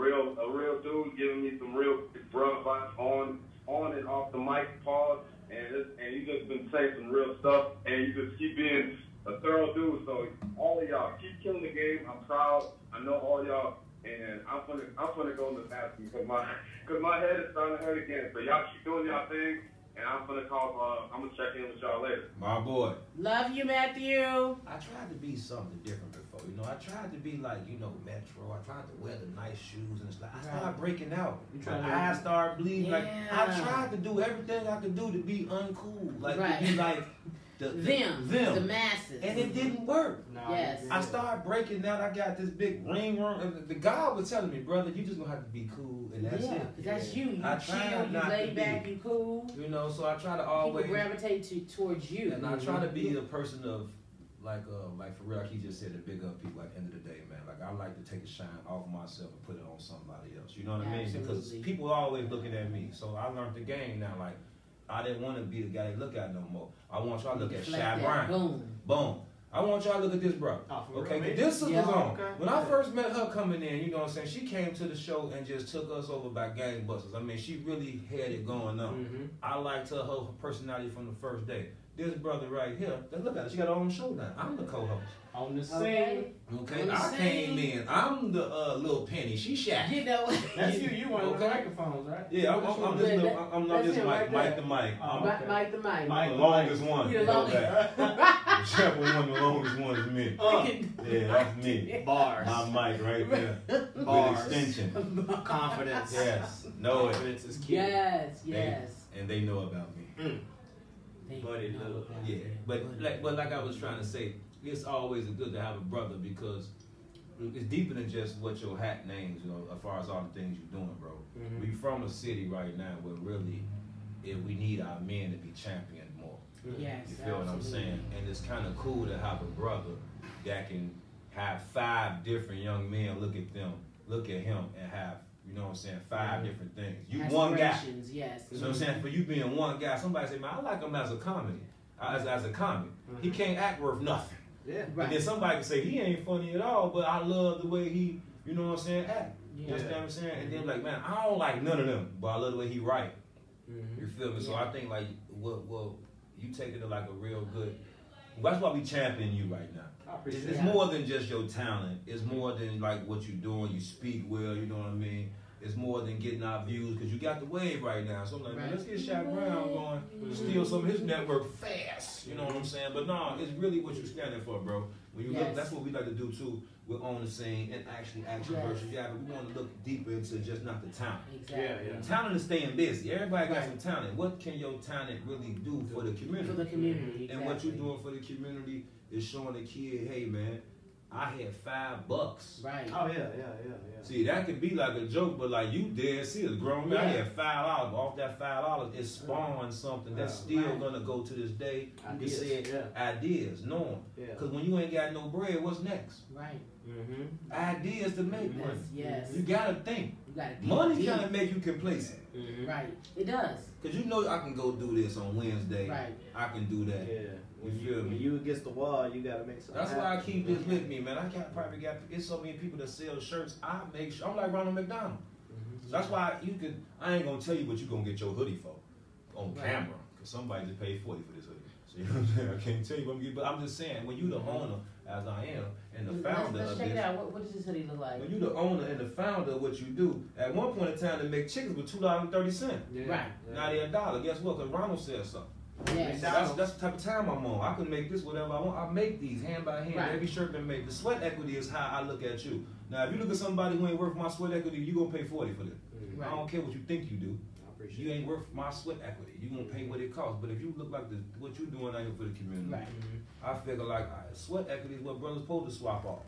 real dude, giving me some real bro advice on and off the mic, pause, and you just been saying some real stuff, and you just keep being a thorough dude. So all of y'all, keep killing the game. I'm proud. I know all y'all, and I'm gonna go in the bathroom because my head is starting to hurt again. So y'all keep doing y'all thing. And I'm gonna check in with y'all later. My boy. Love you, Matthew. I tried to be something different before, you know. I tried to be like, Metro. I tried to wear the nice shoes and stuff. I started breaking out. My eyes started bleeding. Like I tried to do everything I could do to be uncool, like to be like the masses, and it didn't work. No, yes. I started breaking down. I got this big ring room, and the guy was telling me, brother, you just gonna have to be cool, and that's it. That's you. You I chill, tried you not lay to back, be. you cool. You know, so I try to always People gravitate towards you. and I try to be a person of like for real, like he just said, to big up people. At the end of the day, man, like I like to take a shine off myself and put it on somebody else. You know what I mean? Because people are always looking at me. So I learned the game now. Like I didn't want to be the guy they look at no more. I want y'all to look at Shy Brown. Boom. I want y'all to look at this brother. Okay, real, this was on. Okay. When I first met her coming in, you know what I'm saying, she came to the show and just took us over by gangbusters. I mean, she really had it going on. I liked her personality from the first day. This brother right here, look at her, she got her own show now. I'm the co-host. On the scene. Okay, I came in. I'm the little penny. She Shaq. You know what? That's you. You one of the microphones, right? Yeah, I'm this Mike the mic. Mike the mic. I'm the longest one. You're the longest. Whichever one, the longest one is me. Yeah, that's me. Bars. My mic right there. Bars. With extension. Confidence. Yes. Know it. Confidence is key. Yes. And they know about me. Yeah. But like I was trying to say, it's always good to have a brother because it's deeper than just what your hat names, you know, as far as all the things you're doing, bro. We from a city right now where really, if we need our men to be championed more. Yes, You feel what I'm absolutely. saying? And it's kind of cool to have a brother that can have 5 different young men look at him and have, you know what I'm saying, 5 different things. You one guy. Aspirations, yes. You know what I'm saying? For you being one guy, somebody say, man, I like him as a comedy, as a comic. He can't act worth nothing. Yeah. But then somebody can say, he ain't funny at all, but I love the way he, you know what I'm saying, act. Yeah. You understand what I'm saying? And then like, man, I don't like none of them, but I love the way he write. You feel me? So Yeah. I think like, well, you take it to like a real good, that's why we champion you right now. I appreciate It's it. more than just your talent. It's more than like what you're doing. You speak well, you know what I mean? It's more than getting our views because you got the wave right now. So I'm like, man, let's get Shaq Brown going, steal some of his network fast. You know what I'm saying? But no, it's really what you're standing for, bro. When you look, Yes. that's what we like to do too. We're on the scene and actually action Yes. versus yeah, but we want to look deeper into just not the talent. Exactly. Yeah. Talent is staying busy. Everybody got Right. some talent. What can your talent really do for the community? For the community, And what you're exactly. doing for the community is showing the kid, hey man, I had $5. Right. Oh yeah. See, that could be like a joke, but like you dead serious, grown man. I Yeah. had $5. But off that $5, it spawned something that's still Right. gonna go to this day. Ideas, You said ideas, knowing. Yeah. Because when you ain't got no bread, what's next? Right. Ideas to make money. Yes. You gotta think. You gotta think Money deep. kind of make you complacent. Right. It does. Because you know I can go do this on Wednesday. Right. I can do that. Yeah. When You feel me? when you against the wall, you gotta make something. That's why I happen. keep this with me, man. I probably got it's so many people that sell shirts. I make sure I'm like Ronald McDonald. So that's why you could. I ain't gonna tell you what you gonna get your hoodie for on Right. camera, cause somebody just paid $40 for this hoodie. So you know what I'm saying. I can't tell you what I'm getting, but I'm just saying when you the owner, as I am, and the founder Let's of check it this. out. What does this hoodie look like? When you the owner and the founder of what you do, at one point in time they make chickens with $2.30. Yeah. Right. Now they're $1. Guess what? Cause Ronald said something. Yes. So that's the type of time I'm on. I can make this whatever I want. I make these hand by hand. Right. Every shirt been made. The sweat equity is how I look at you. Now, if you look at somebody who ain't worth my sweat equity, you gonna pay $40 for them. Right. I don't care what you think you do. I appreciate You it. ain't worth my sweat equity. You gonna pay what it costs. But if you look like what you doing out here for the community, Right. I figure like sweat equity is what brothers supposed to swap off.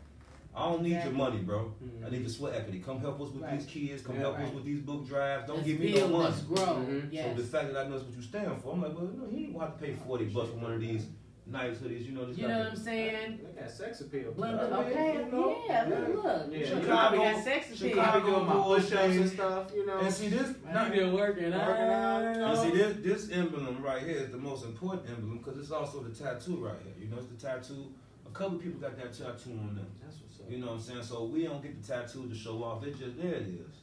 I don't need your Exactly. money, bro. I need your sweat equity. Come help us with Right. these kids. Come Yeah, help us right. with these book drives. Don't Let's give me build, no money. let's grow. Yes. So the fact that I know that's what you stand for, I'm like, well, no, he ain't gonna have to pay $40 for one of these nice hoodies. You know, this You know what I'm saying? They got sex appeal. Blend, Yeah, okay, you know, yeah, yeah. look. Yeah. You Chicago- probably got sex appeal. I be doing my Chicago push-ups and stuff, you know. And see this, You been working out. and see this emblem right here is the most important emblem because it's also the tattoo right here. You know, it's the tattoo. A couple people got that tattoo on them. That's what's up. You know what I'm saying? So we don't get the tattoo to show off. It's just there it is.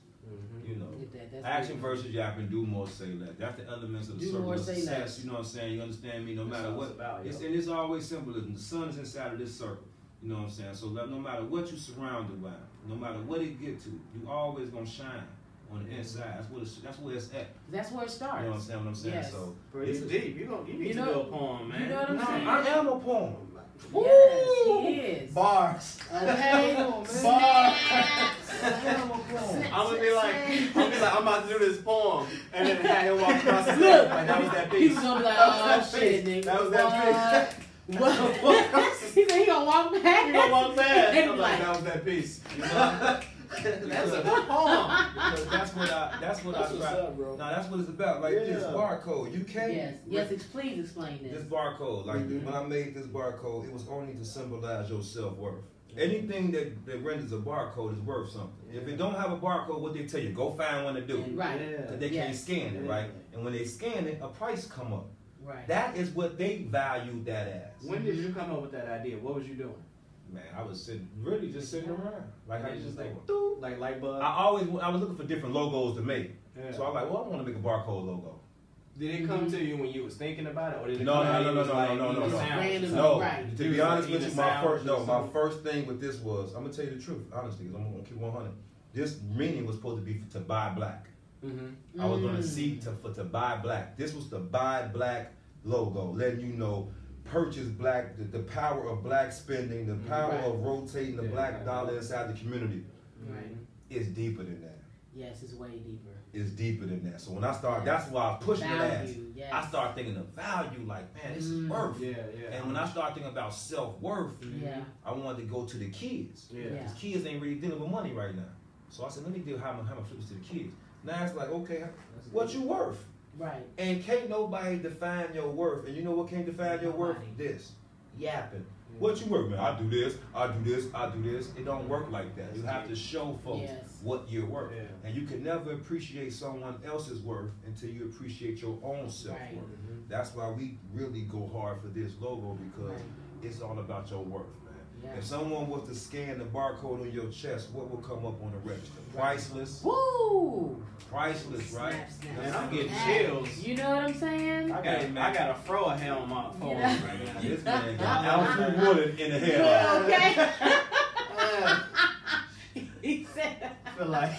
You know. Look at that, that's Action good. versus yapping, do more, say less. That's the elements of the Do circle more, of say success. less. You know what I'm saying? You understand me? No That's matter what what. it's about, It's, yo. and it's always symbolism. The sun is inside of this circle. You know what I'm saying? So no matter what you're surrounded by, no matter what it get to, you always gonna shine on the inside. That's where it's at. That's where it starts. You know what I'm saying? Yes. So Bro, you deep. You need You to know- do a poem, man. You know what I'm no, saying? I am a poem. Yes, he is. Bars. Okay. Bars. I am a poem. I'm gonna be like, I'm about to do this poem, and then have him walk across the stage. Look, Like, that was that He's piece. gonna be like, That was oh that shit, piece. nigga. That was that piece. What? He said he gonna walk back. You gonna walk past? And I'm like, like, that was that piece. You know? That's a good poem. Because that's what I That's what's try. up, bro. Now that's what it's about. Like this Yeah. barcode. You can't. yes, please explain This this. barcode, like when I made this barcode, it was only to symbolize your self-worth. Anything that renders a barcode is worth something. If it don't have a barcode, what they tell you, go find one to do. Right. Because they can't Yes. scan it, right? And when they scan it, a price come up. Right. That is what they valued that as. When did you come up with that idea? What was you doing? Man, I was really just sitting around. Like I just like, doing. like light bulb. I was looking for different logos to make. Yeah. So I was like, well, I want to make a barcode logo. Did it come to you when you was thinking about it, or did it No, come no, to no, you no, was no, like, no, no, even no, no. sounds? Random. No, Right. to be honest with you, my my first thing with this was, I'm gonna tell you the truth, honestly, 'cause I'm gonna keep 100. This meaning was supposed to be to buy black. I was gonna see to buy black. This was the buy black logo, letting you know, purchase black, the power of black spending, the power Right. of rotating the Yeah, black right. dollar inside the community Right. is deeper than that. Yes, it's way deeper. It's deeper than that. So when I start, that's why I was pushing that ass. Yes. I start thinking of value, like, man, this is worth. Yeah. And when I start thinking about self-worth, I wanted to go to the kids. Yeah. Because kids ain't really dealing with money right now. So I said, let me deal how I'm gonna flip this to the kids. Now it's like, okay, what you worth? Right. And can't nobody define your worth. And you know what can't define your worth? This. Yapping. What you worth, man? I do this, I do this, I do this. It don't work like that. You have to show folks what you're worth. Yeah. And you can never appreciate someone else's worth until you appreciate your own self-worth. Right. That's why we really go hard for this logo, because it's all about your worth, man. Yeah. If someone was to scan the barcode on your chest, what would come up on the register? Priceless. Woo! Priceless, right? Snap. Man, I'm getting chills. You know what I'm saying? I got a throw a helm on for right now. This man got Alfred Wood in the hair. Okay. He said. I feel like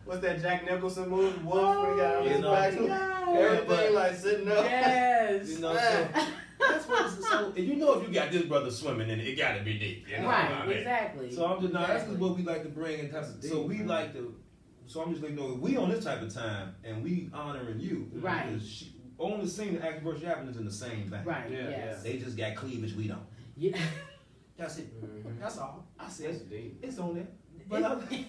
what's that Jack Nicholson movie? Wolf, when he got on his back, everything like sitting up. Yes. You know what I'm saying? That's what it's so. And you know, if you got this brother swimming in it, it gotta be deep. You know right. what I mean? Exactly. So I'm just that's just what we like to bring and so we like to. So I'm just letting you know we on this type of time and we honoring you. Right. Because on the scene, the action versus happening is in the same vein. Right. Yes. They just got cleavage, we don't. Yeah. That's it. That's all. I said it's on there. But he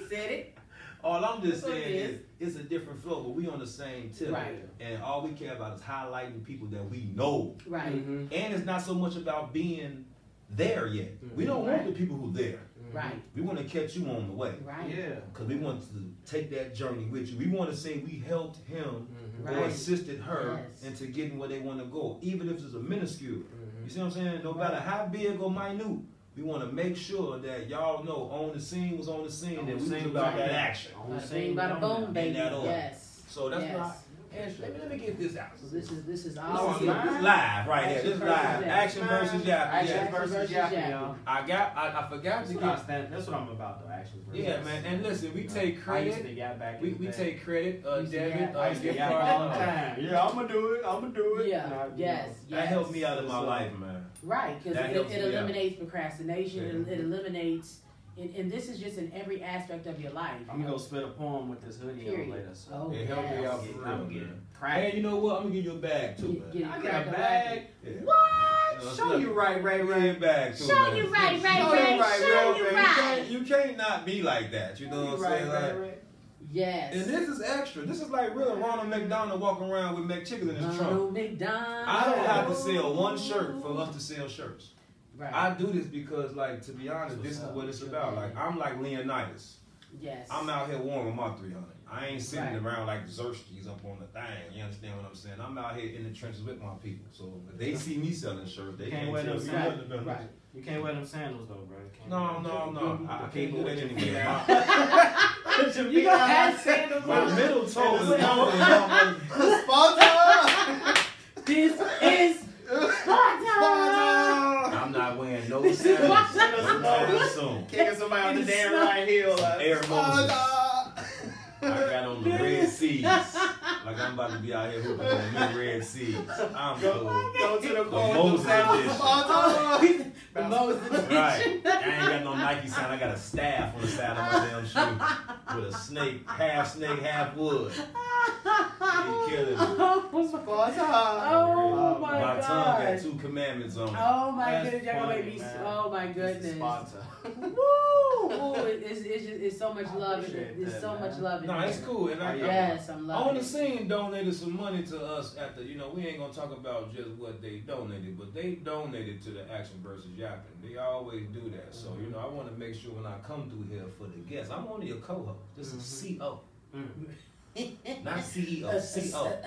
said it. All I'm just saying is it's a different flow, but we on the same tip. Right. And all we care about is highlighting people that we know. Right. And it's not so much about being there yet. We don't want the people who there. Right. We want to catch you on the way. Right. Yeah. Because we want to take that journey with you. We want to say we helped him or assisted her into getting where they want to go, even if it's a minuscule. You see what I'm saying? No matter how big or minute, we want to make sure that y'all know on the scene was on the scene, and we was about that action. On the scene, bada boom, baby. Yes. So that's why. Let me get this out. So this is all live right here. This is live. Action versus Yappy. Action versus Yappy, y'all. I forgot to get. That's what I'm about though. Action versus. Yeah, man. And listen, we take credit. I used to yap back. We take credit. Debit. I used to yap all the time. Yeah, I'm gonna do it. Yeah. Yes. That helped me out of my life, man. Right, because it eliminates procrastination. It eliminates. And this is just in every aspect of your life. I'm gonna go spit a poem with this hoodie on later. So it helped me out for real. I'm getting Hey, you know what? I'm gonna give you a bag too, man. I got a bag. Yeah. What? Show you right. Bag too, Show you right. Show you right. You can't not be like that. You know what I'm saying? Like, yes. And this is extra. This is like real Ronald McDonald walking around with McChicken in his trunk. Ronald McDonald. I don't have to sell one shirt for us to sell shirts. Right. I do this because, like, to be honest, this is what it's about. Like, I'm like Leonidas. Yes. I'm out here warming my 300. I ain't sitting around like Zerskis up on the thing. You understand what I'm saying? I'm out here in the trenches with my people. So if they see me selling shirts, they can't tell me nothing about it. You can't wear them sandals though, bro. No. I can't do that anyway. You don't have sandals. My middle toe is long. Sparta! This is I'm not wearing no sandals. Soon. Kicking somebody on the damn right heel. Air Moses. I got on the Red Seas. Like I'm about to be out here hooping on new Red Seas. I'm cool. Go to the Moses edition. The Moses edition. Right. I ain't got no Nike sign. I got a staff on the side of my damn shoe with a snake, half wood. He killing me. Oh my God. My tongue got 2 commandments on it. Oh my goodness, y'all gonna make me. Oh my goodness. Woo! Ooh, it's so much love. It's so much love. No, it's cool. And I'm loving it. On the scene donated some money to us after, we ain't gonna talk about just what they donated, but they donated to the Action versus Yapping. They always do that. So, I want to make sure when I come through here for the guests, I'm only a co-host. This is CO. Not CEO, a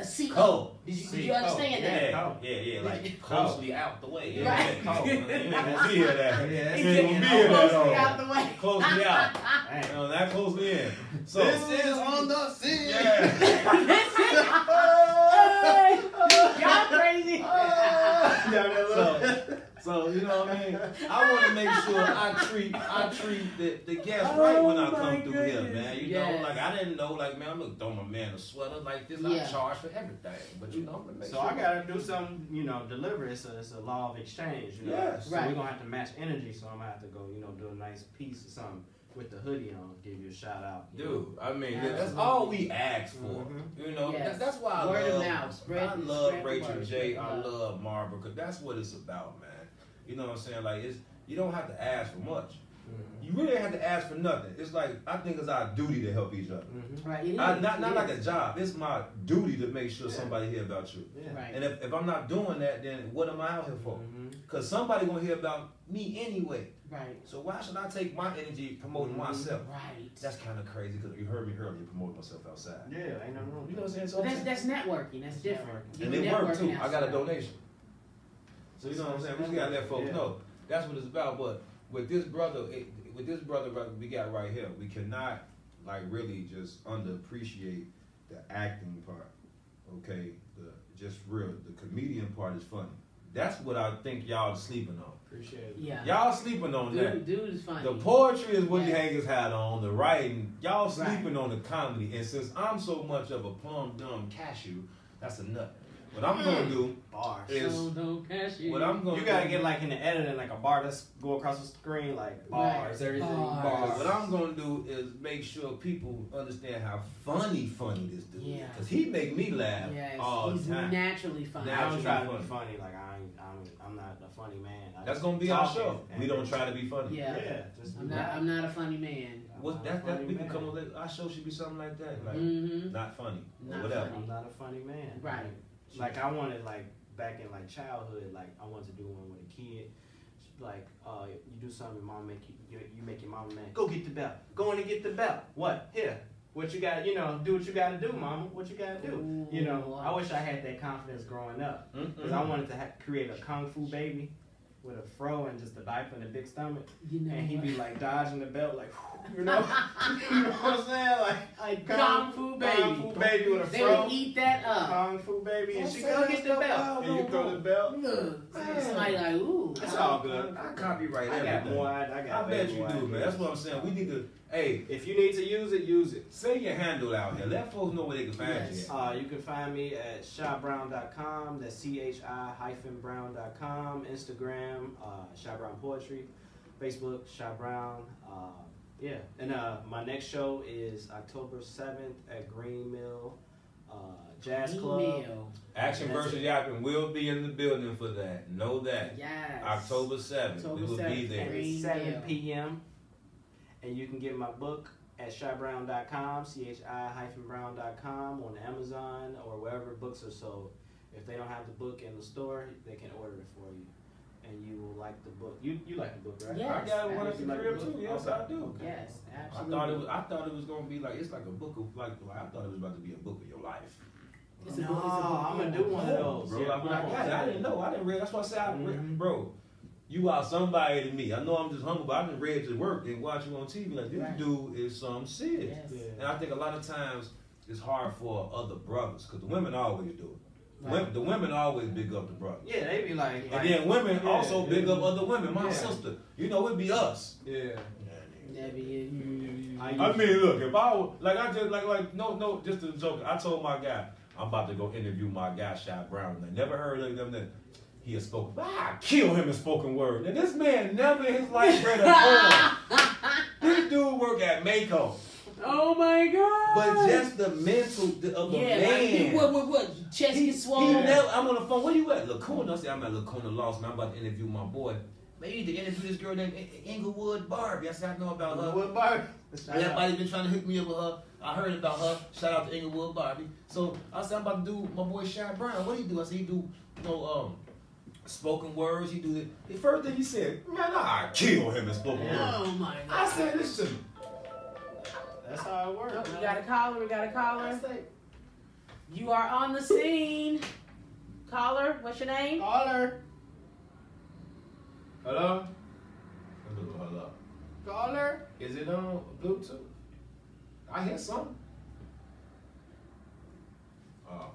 CO. Did you understand that? Yeah, like closely out the way. Right. You ain't gonna be here that. You ain't gonna be here closely out the way. Closely out. Not closely in. So this is on the scene. Y'all crazy. So you know what I mean? I want to make sure I treat the guests right when I come through here, man. You know, like I didn't know, like man, I'm gonna throw my man a sweater like this. I charge for everything, but I'm gonna make sure. I gotta do something, deliver. It's a law of exchange. Yes. So we're gonna have to match energy. So I'm gonna have to go, do a nice piece or something. with the hoodie on, give you a shout out. Dude, I mean, Absolutely. that's all we ask for. Mhm. You know, Yes. that's why I Word of love, mouth. Spread- I love spread the Racheal word. J. Spread I the love. love Marva, because that's what it's about, man. You know what I'm saying? Like, you don't have to ask for much. You really ain't have to ask for nothing. It's like, I think it's our duty to help each other. Right. It is. Not It like is. a job. It's my duty to make sure Yeah. somebody hear about you. Yeah. Right. And if I'm not doing that, then what am I out here for? Because somebody gonna hear about me anyway. Right. So why should I take my energy promoting myself? Right. That's kind of crazy, because you heard me earlier promoting myself outside. Yeah, ain't nothing wrong. You know what I'm saying? So But I'm that's networking. That's different. and You it worked networking too. I got a outside. donation. So you know what I'm saying? We just gotta let folks know. That's what it's about. But with this brother, we got right here, we cannot like really just underappreciate the acting part. Okay, just real. The comedian part is funny. That's what I think y'all are sleeping on. Appreciate it. Yeah. Y'all sleeping on that. Dude is funny. The poetry is what he Yes. hang his hat on. The writing, y'all sleeping Right. on the comedy. And since I'm so much of a plum dumb cashew, that's a nut. What I'm gonna do Bars. is So don't cash you. what I'm gonna You gotta do, get like in the editing, like a bar that's go across the screen, like bars, Right. everything. Bars. What I'm gonna do is make sure people understand how funny this dude is. Yeah. Cause he make me laugh Yes. all He's the time. naturally funny. I don't try to Funny. be funny. Like I'm not a funny man. I That's just gonna be our talk show. and- We don't try to be funny. Yeah. Yeah, just I'm not a funny man. What I'm that not a we funny can come man. up with. Our show should be something like that. Like Mm-hmm. not funny. Not or whatever. funny. I'm not a funny man. Right. Like I wanted like back in like childhood, like I wanted to do one with a kid. Like you do something, mom make you make your mama mad. Go get the belt. Go in and get the belt. What? Here. What you got? Do what you got to do, mama. What you got to do? Ooh. I wish I had that confidence growing up because I wanted to create a kung fu baby with a fro and just a diaper and a big stomach, You know and he'd be what? like dodging the belt, like you know what I'm saying? Like Kung Fu baby. Kung Fu baby with a They fro. would eat that up. Kung Fu baby, and Don't she say go that get the stuff belt, out, and you no throw more. the belt. Look, somebody like, ooh. It's all good. I copyright I got everything. more. I got. I bet you more do, man. ideas. That's what I'm saying. We need to. Hey, If you need to use it, use it. say your handle out here. Let folks know where they can find Yes. you. At. You can find me at shybrown.com. That's CHI-brown.com. Instagram, Shy Brown Poetry. Facebook, Shy Brown. Yeah. And my next show is October 7th at Green Mill Jazz Club. Email. Action That's versus it. Yapping will be in the building for that. Know that. Yes. October 7th. October We will be 7th. there. Green 7 Mill. p.m. And you can get my book at shybrown.com, CHI-brown.com, on Amazon or wherever books are sold. If they don't have the book in the store, they can order it for you. And you will like the book. You like the book, right? Yes. I got one at the You like crib the too. book? Yes, Okay. I do. Yes, I absolutely. thought it was gonna be like it's like a book of like I thought it was about to be a book of your life. It's a No, book, it's a book. I'm gonna do one of those. Bro, Yeah, I got it. I didn't know. I didn't read. That's why I said, bro, you are somebody to me. I know I'm just humble, but I done read your work and watch you on TV. Like this Right. dude is some serious. Yes. Yeah. And I think a lot of times it's hard for other brothers because the women always do it. Right. The women always big up the brothers. Yeah, they be like, And then women yeah, also yeah. big up other women. My Yeah. sister, you know, it'd be us. yeah. That be it. I mean, look, if I was, like, I just, like, no, just a joke. I told my guy, I'm about to go interview my guy, Shy Brown. I never heard of them that he had spoken. I kill him in spoken word. And this man never in his life read a poem. This dude work at Mako. Oh my God. But just the mental of a yeah, man. like, what? Chest He get swollen. never, I'm on the phone. Where you at? Lacuna. I say, I'm at Lacuna Lost, and I'm about to interview my boy. Man, you need to interview this girl named Inglewood Barbie. I said, I know about her. What bar? Everybody's been trying to hook me up with her. I heard about her. Shout out to Inglewood Barbie. So I said, I'm about to do my boy Shy Brown. What do he do? I said, he do, spoken words. He do the first thing he said, man, I kill him in spoken words. Oh my God. I said, listen. That's how it works. Oh, we man. got a caller. We got a I caller. say, You are on the scene. Caller, what's your name? Caller. hello? Hello. Caller. Is it on Bluetooth? I hear something. Oh,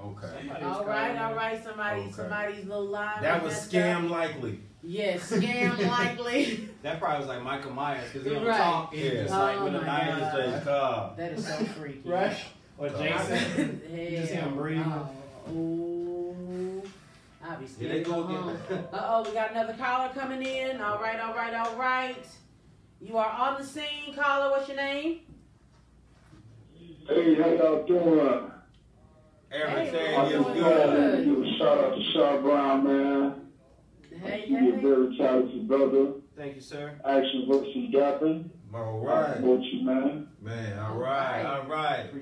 okay. All right. Somebody's little line. That was messed scam up. likely. Yes, scam likely. That probably was like Michael Myers because he don't Right. talk. He Yeah. just like Oh with a my knife. God. Straight car. That is so freaky. Right? Or Oh, Jason. You just hear him breathing. Oh, I'll be Here scared they to go go home. again. We got another caller coming in. All right. You are on the scene, caller. What's your name? Hey, how y'all doing? Everything is doing good. Give a shout out to Shaw Brown, man. Hey, You're a hey. very talented brother. Thank you, sir. Action versus Gapping. All right. Promote you, man. Man, all right.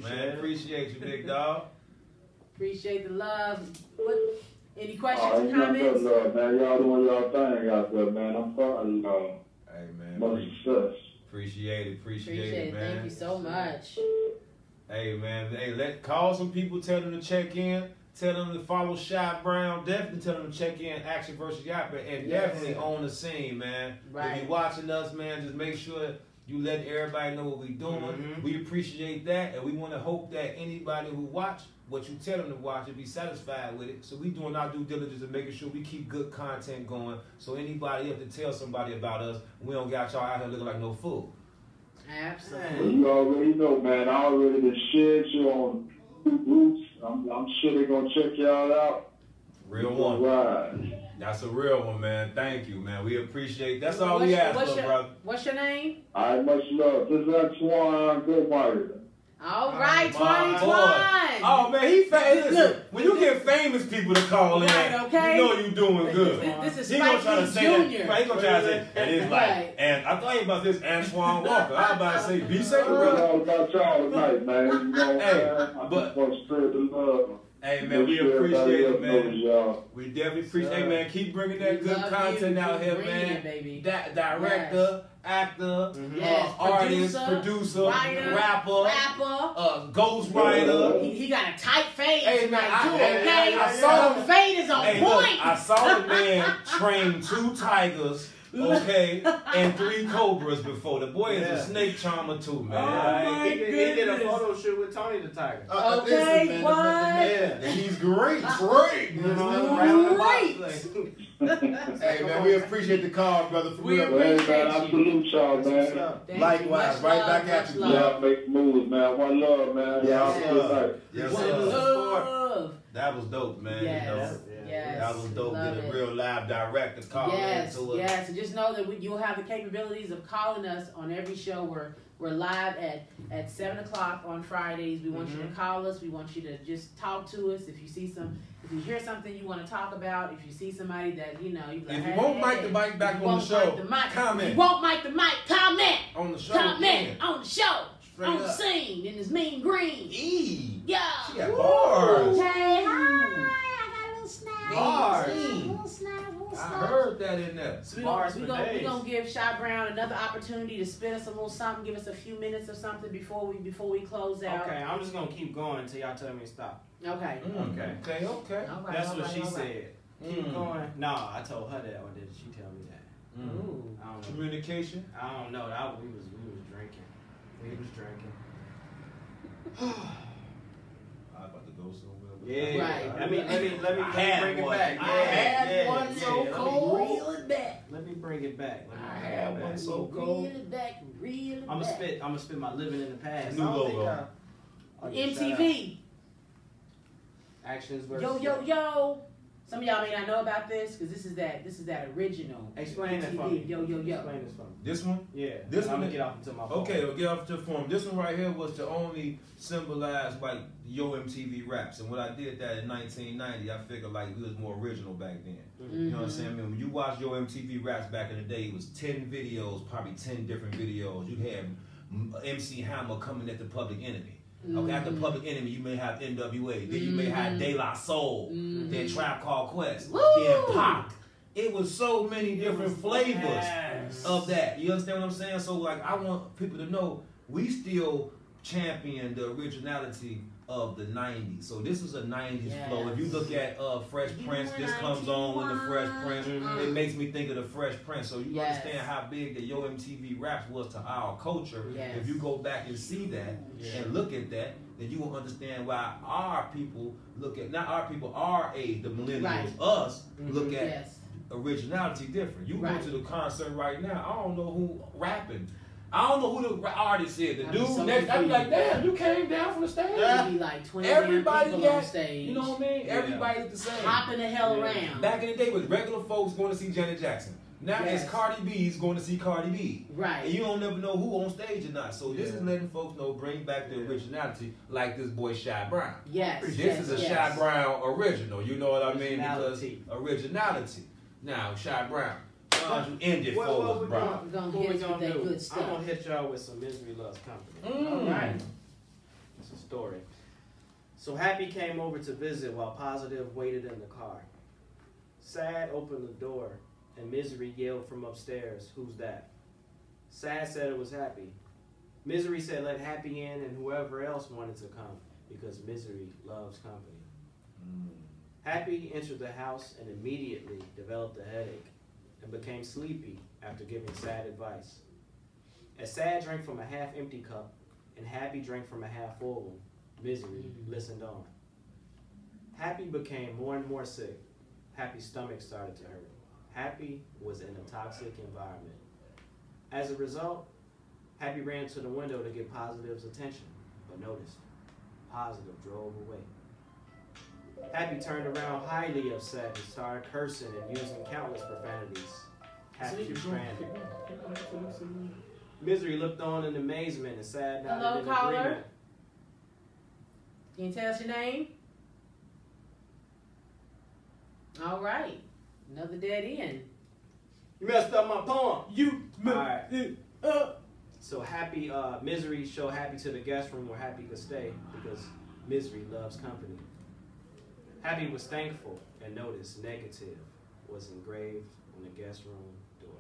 Man, appreciate you, big dog. Appreciate the love. What? Any Oh, questions or ain't nothing but comments? love, man. Y'all doing y'all thing out there, man. I'm proud of y'all. Hey, man. Much success. Appreciate it, man. Thank you so much. Hey, man. Hey, call some people, tell them to check in. Tell them to follow Shy Brown. Definitely tell them to check in Action vs. Yappa. And definitely on the scene, man. Right. If you're watching us, man, just make sure you let everybody know what we're doing. Mm-hmm. We appreciate that. And we want to hope that anybody who watch what you tell them to watch and be satisfied with it. So we doing our due diligence and making sure we keep good content going. So anybody have to tell somebody about us, we don't got y'all out here looking like no fool. Absolutely. Well, you already know, man. I already done shared you on Roots. I'm sure they're going to check y'all out. Real All one. right. That's a real one, man. Thank you, man. We appreciate. That's all we ask for, brother. What's your name? All right, much love. This is Antoine Goodmeyer. All right, My 2021. boy. Oh man, he famous. Look, When you get famous people to call in, Right, okay. you know you doing good. This is He gonna try to Spike say Lee Jr. that. Right, he gonna try to say, and it's like, Right. and I thought about this Antoine Walker. I was about to say, be safe, It's brother. all about y'all tonight, man. You know, Hey, man. I but- just want to spread the love. Hey man, we Make sure appreciate everybody it, else knows man. y'all. We definitely appreciate. Hey man, keep bringing that We good love content you. out Keep here, bringing man. it, baby. Director, actor, Yes, artist, producer, writer, rapper, ghostwriter. He got a tight fade Hey, tonight, man, too, I okay? saw the him. fade is on Hey, point. look, I saw the man train 2 tigers, okay, and 3 cobras before. The boy is a snake charmer too, man. my He did a goodness. photo shoot with Tony the Tiger. Okay, listen, man, what? And he's great, great. You know, round the box, Great. like- Hey man, we appreciate the call, brother. For We real. Well, hey, appreciate man, I you. salute y'all, What's man. up? Thank Likewise, you. Much right love, back at much you, love. Y'all make moves, man. One love, man. Yes, Y'all sir. good night. Yes, One sir. love. That was dope, man. Yes, You know, yes. that was dope. Love Get a it. real live director call Yes, into it. yes. And just know that you'll have the capabilities of calling us on every show. We're live at 7 o'clock on Fridays. We want you to call us. We want you to just talk to us. If you hear something you want to talk about, if you see somebody that you know, you like, If you won't mic the mic back if you on the won't show, mic the mic, comment. If you won't mic the mic, comment. On the show. Comment on the show. Straight On the up. scene in this mean green. E. Yeah. She got bars. Okay. Hi, I got a little snap. Bars. Little snap, little I snap. heard that in there. So Bars we for gonna days. give Shy Brown another opportunity to spin us a little something, give us a few minutes of something before we close out. Okay, I'm just gonna keep going until y'all tell me to stop. Okay. Okay. Okay. All right, That's all what right, she all right. said. Keep going. No, I told her that, or did she tell me that? Ooh. I don't know. Communication. I don't know. We was drinking. We was drinking. I'm about to go somewhere. But Yeah. Right. Let me I had bring it one. back. I Yeah, had yeah, one yeah. so Let me cold. Reel it back. Let me bring it back. Let me I bring had it one back. so Reel cold. it back. Reel it I'm back. gonna spit my living in the past. New I don't think logo. I'll get shout out. MTV. Actions versus. Yo. Some of y'all may not know about this because this is that original. Explain that for MTV. me. Yo. Explain this for me. This one. Yeah. This I'm one gonna is- get off into my phone. Okay, we'll get off to the form. This one right here was to only symbolize like Yo MTV raps, and when I did that in 1990, I figured like we was more original back then. You know what I'm saying? I mean, when you watch Yo MTV raps back in the day, it was 10 videos, probably 10 different videos. You had MC Hammer coming at the Public Enemy. Okay, after Public Enemy, you may have NWA. Then you may have De La Soul. Then Trap Called Quest. Woo! Then Pac. It was so many different flavors Yes. of that. You understand what I'm saying? So like, I want people to know we still champion the originality of the 90s. So this is a 90s flow. If you look at Fresh Prince, this comes on with the Fresh Prince. It makes me think of the Fresh Prince. So you understand how big the Yo MTV raps was to our culture. Yes. If you go back and see that and look at that, then you will understand why our people look at, not our people, our age, the millennials, Right. us, look at Yes. originality different. You Right. go to the concert right now, I don't know who rapping. I don't know who the artist is. The I'd be dude so next, I'd be like, confused. damn, you came down from the stage. It'd be like 20 Everybody people on got, stage. you know what I mean? Everybody's the same. Hopping the hell around. Back in the day, with regular folks going to see Janet Jackson. Now Yes. it's Cardi B's going to see Cardi B. Right. And you don't never know who on stage or not. So this is letting folks know, bring back the originality, like this boy Shy Brown. Yes. This yes, is a yes. Shy Brown original. You know what I mean? Because Originality. originality. Now, Shy Brown, why don't you end it for us, bro? We're gonna What hit we us with gonna that do? good I'm stuff. gonna hit y'all with some Misery Loves Company. All right. It's a story. So Happy came over to visit while Positive waited in the car. Sad opened the door and Misery yelled from upstairs, "Who's that?" Sad said it was Happy. Misery said let Happy in and whoever else wanted to come because Misery loves company. Happy entered the house and immediately developed a headache and became sleepy after giving Sad advice. As Sad drank from a half-empty cup and Happy drank from a half-full one, Misery listened on. Happy became more and more sick. Happy's stomach started to hurt. Happy was in a toxic environment. As a result, Happy ran to the window to get Positive's attention, but noticed Positive drove away. Happy turned around highly upset and started cursing and using countless profanities. Happy was stranded. Misery looked on in amazement and Sad nodded Hello, in caller? agreement. Can you tell us your name? All right. Another dead end. You messed up my poem. You Alright. So Happy, Misery showed Happy to the guest room where Happy could stay because Misery loves company. Happy was thankful and noticed negative was engraved on the guest room door.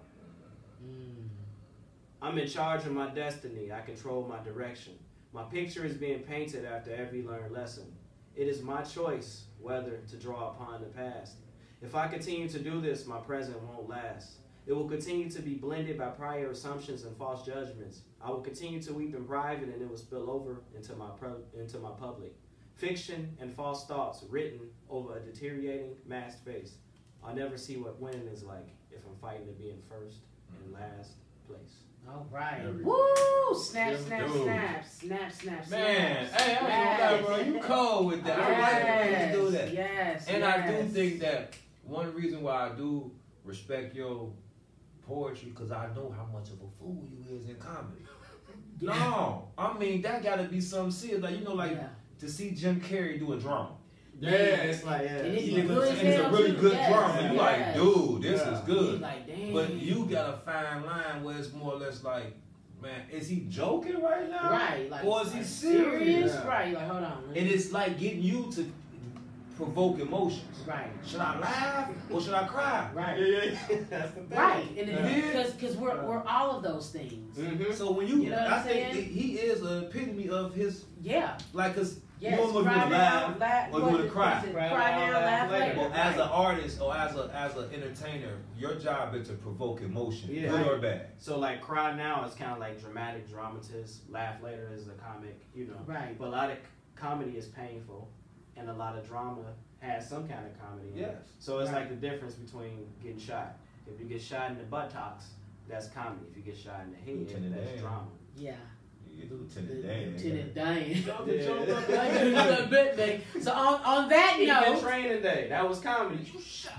I'm in charge of my destiny. I control my direction. My picture is being painted after every learned lesson. It is my choice whether to draw upon the past. If I continue to do this, my present won't last. It will continue to be blended by prior assumptions and false judgments. I will continue to weep in private and it will spill over into my public. Fiction and false thoughts written over a deteriorating masked face. I'll never see what winning is like if I'm fighting to be in first and last place. All right. There we Woo! Snap, Them snap, dudes. snap, snap, snap, Man, snap. hey, I ain't gonna lie, bro. You cold with that. I like it when you do that. Yes. And I do yes. think that one reason why I do respect your poetry, because I know how much of a fool you is in comedy. No, I mean, that gotta be something serious. Like, you know, like, Yeah. to see Jim Carrey do a drama. Yeah, it's like, yeah. And it's You know good what I'm as saying? It's a hell, really too. good Yes, drama. You like, yes. dude, this is He's good. like, damn. But you got a fine line where it's more or less like, man, is he joking right now? Right. Like, Or is he like, serious? Yeah. Right. Like, hold on. And it's like getting you to provoke emotions. Right. Should I laugh or should I cry? Right. Yeah. That's the thing. Right. And Yeah. because we're all of those things. Mm-hmm. So when you You know what I I'm think saying? that he is an epitome of his, Yeah. like, cause Yes. you don't know if you Cry want to now, laugh or you want to cry. Cry now, laugh later. Or as an artist or as an entertainer, your job is to provoke emotion, Yeah. good or bad. So like Cry Now is kind of like dramatic dramatist. Laugh Later is a comic, you know. Right. But a lot of comedy is painful, and a lot of drama has some kind of comedy in it. Yes. So it's Right. like the difference between getting shot. If you get shot in the buttocks, that's comedy. If you get shot in the head, Lieutenant that's Dan. drama. Yeah. You get Lieutenant Dan. Lieutenant Dan. Yeah. So on that Even note, Training Day, that was comedy. you shot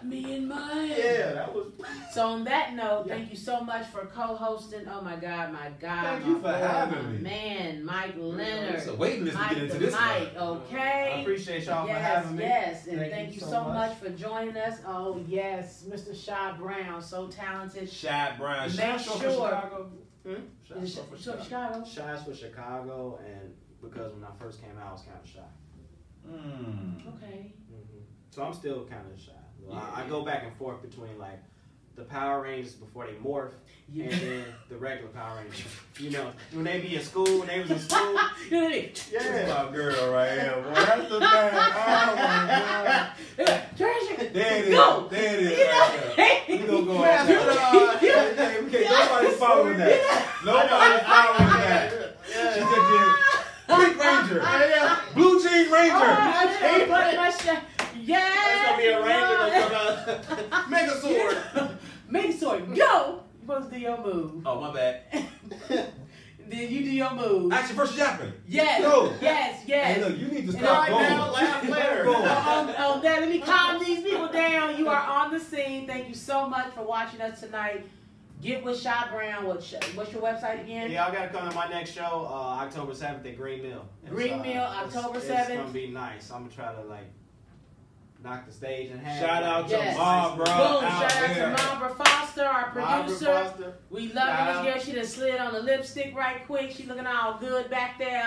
me in my head. Yeah, that was. So on that note, Yeah. thank you so much for co-hosting. Oh my God, Thank my you for boy, having my me. Man, Mike Leonard. It's a waiting list to Mike get into the this Mike, one. okay? I appreciate y'all for Yes, having me. yes, and thank you so much much. for joining us. Oh yes, Mr. Shy Brown, so talented. Shy Brown. Make Shy short for sure- Chicago. Hmm? Shy Is it short for Chicago? Chicago. Chicago? Shy's for Chicago, and because when I first came out, I was kind of shy. Okay. So I'm still kind of shy. Yeah. I go back and forth between like the Power Rangers before they morph, Yeah. and then the regular Power Rangers. You know, when they be in school, when they was in school. That's Yeah. my girl right here, boy. That's the thing. Oh my God. Treasure. There it is. Go. There it is. You Right there. We gonna go Man, off that. Hey, we can't- Nobody's following that. Nobody's following that. She just did Pink Ranger. Blue Jean Ranger. That's gonna be a ranger gonna come out. Megazord. Make sword, go! You supposed to do your move. Oh, my bad. Then you do your move. Action versus yapping. Yes. Go. Yes. Hey, look, you need to And stop right going. now, laugh later. Go. on that, let me calm these people down. You are on the scene. Thank you so much for watching us tonight. Get with Shy Brown. What's your website again? Yeah, I gotta come to my next show, October 7th at Green Mill. Green Mill, October 7th. It's gonna be nice. I'm gonna try to like knock the stage in half. Shout out to Yes. Mom, bro. Boom! out Shout out there. to Mambra Foster, our producer. Foster. We Shout love out. this girl. She done slid on the lipstick right quick. She looking all good back there.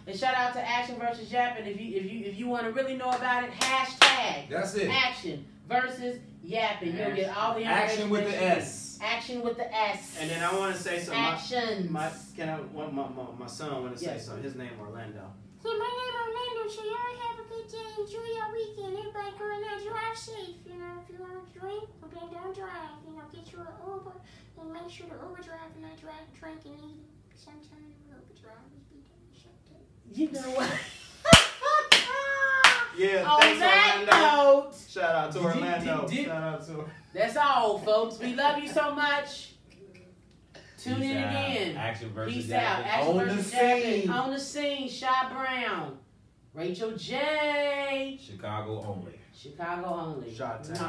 And shout out to Action versus Yapping. If you want to really know about it, hashtag That's it. Action versus Yapping. You'll get all the information. Action with that the you need. S. Action with the S. And then I want to say something. Actions. My son want to say Yes. something. His name Orlando. So my name is Orlando, so y'all have a good day. Enjoy your weekend. Everybody going out, drive safe. You know, if you want to drink, then don't drive. You know, get you an Uber and make sure the Uber driver not drinking either. Sometimes Uber drivers be doing shit too. You know what? Yeah, On thanks that Orlando. note, Shout out to Orlando. did- Shout out to. that's all, folks. We love you so much. Tune Peace in out. again. Action versus Peace yapping. out. Action On the versus Yapping. scene. On the scene. Shy Brown. Racheal J. Chicago only. Chicago only. Shot town. Nah.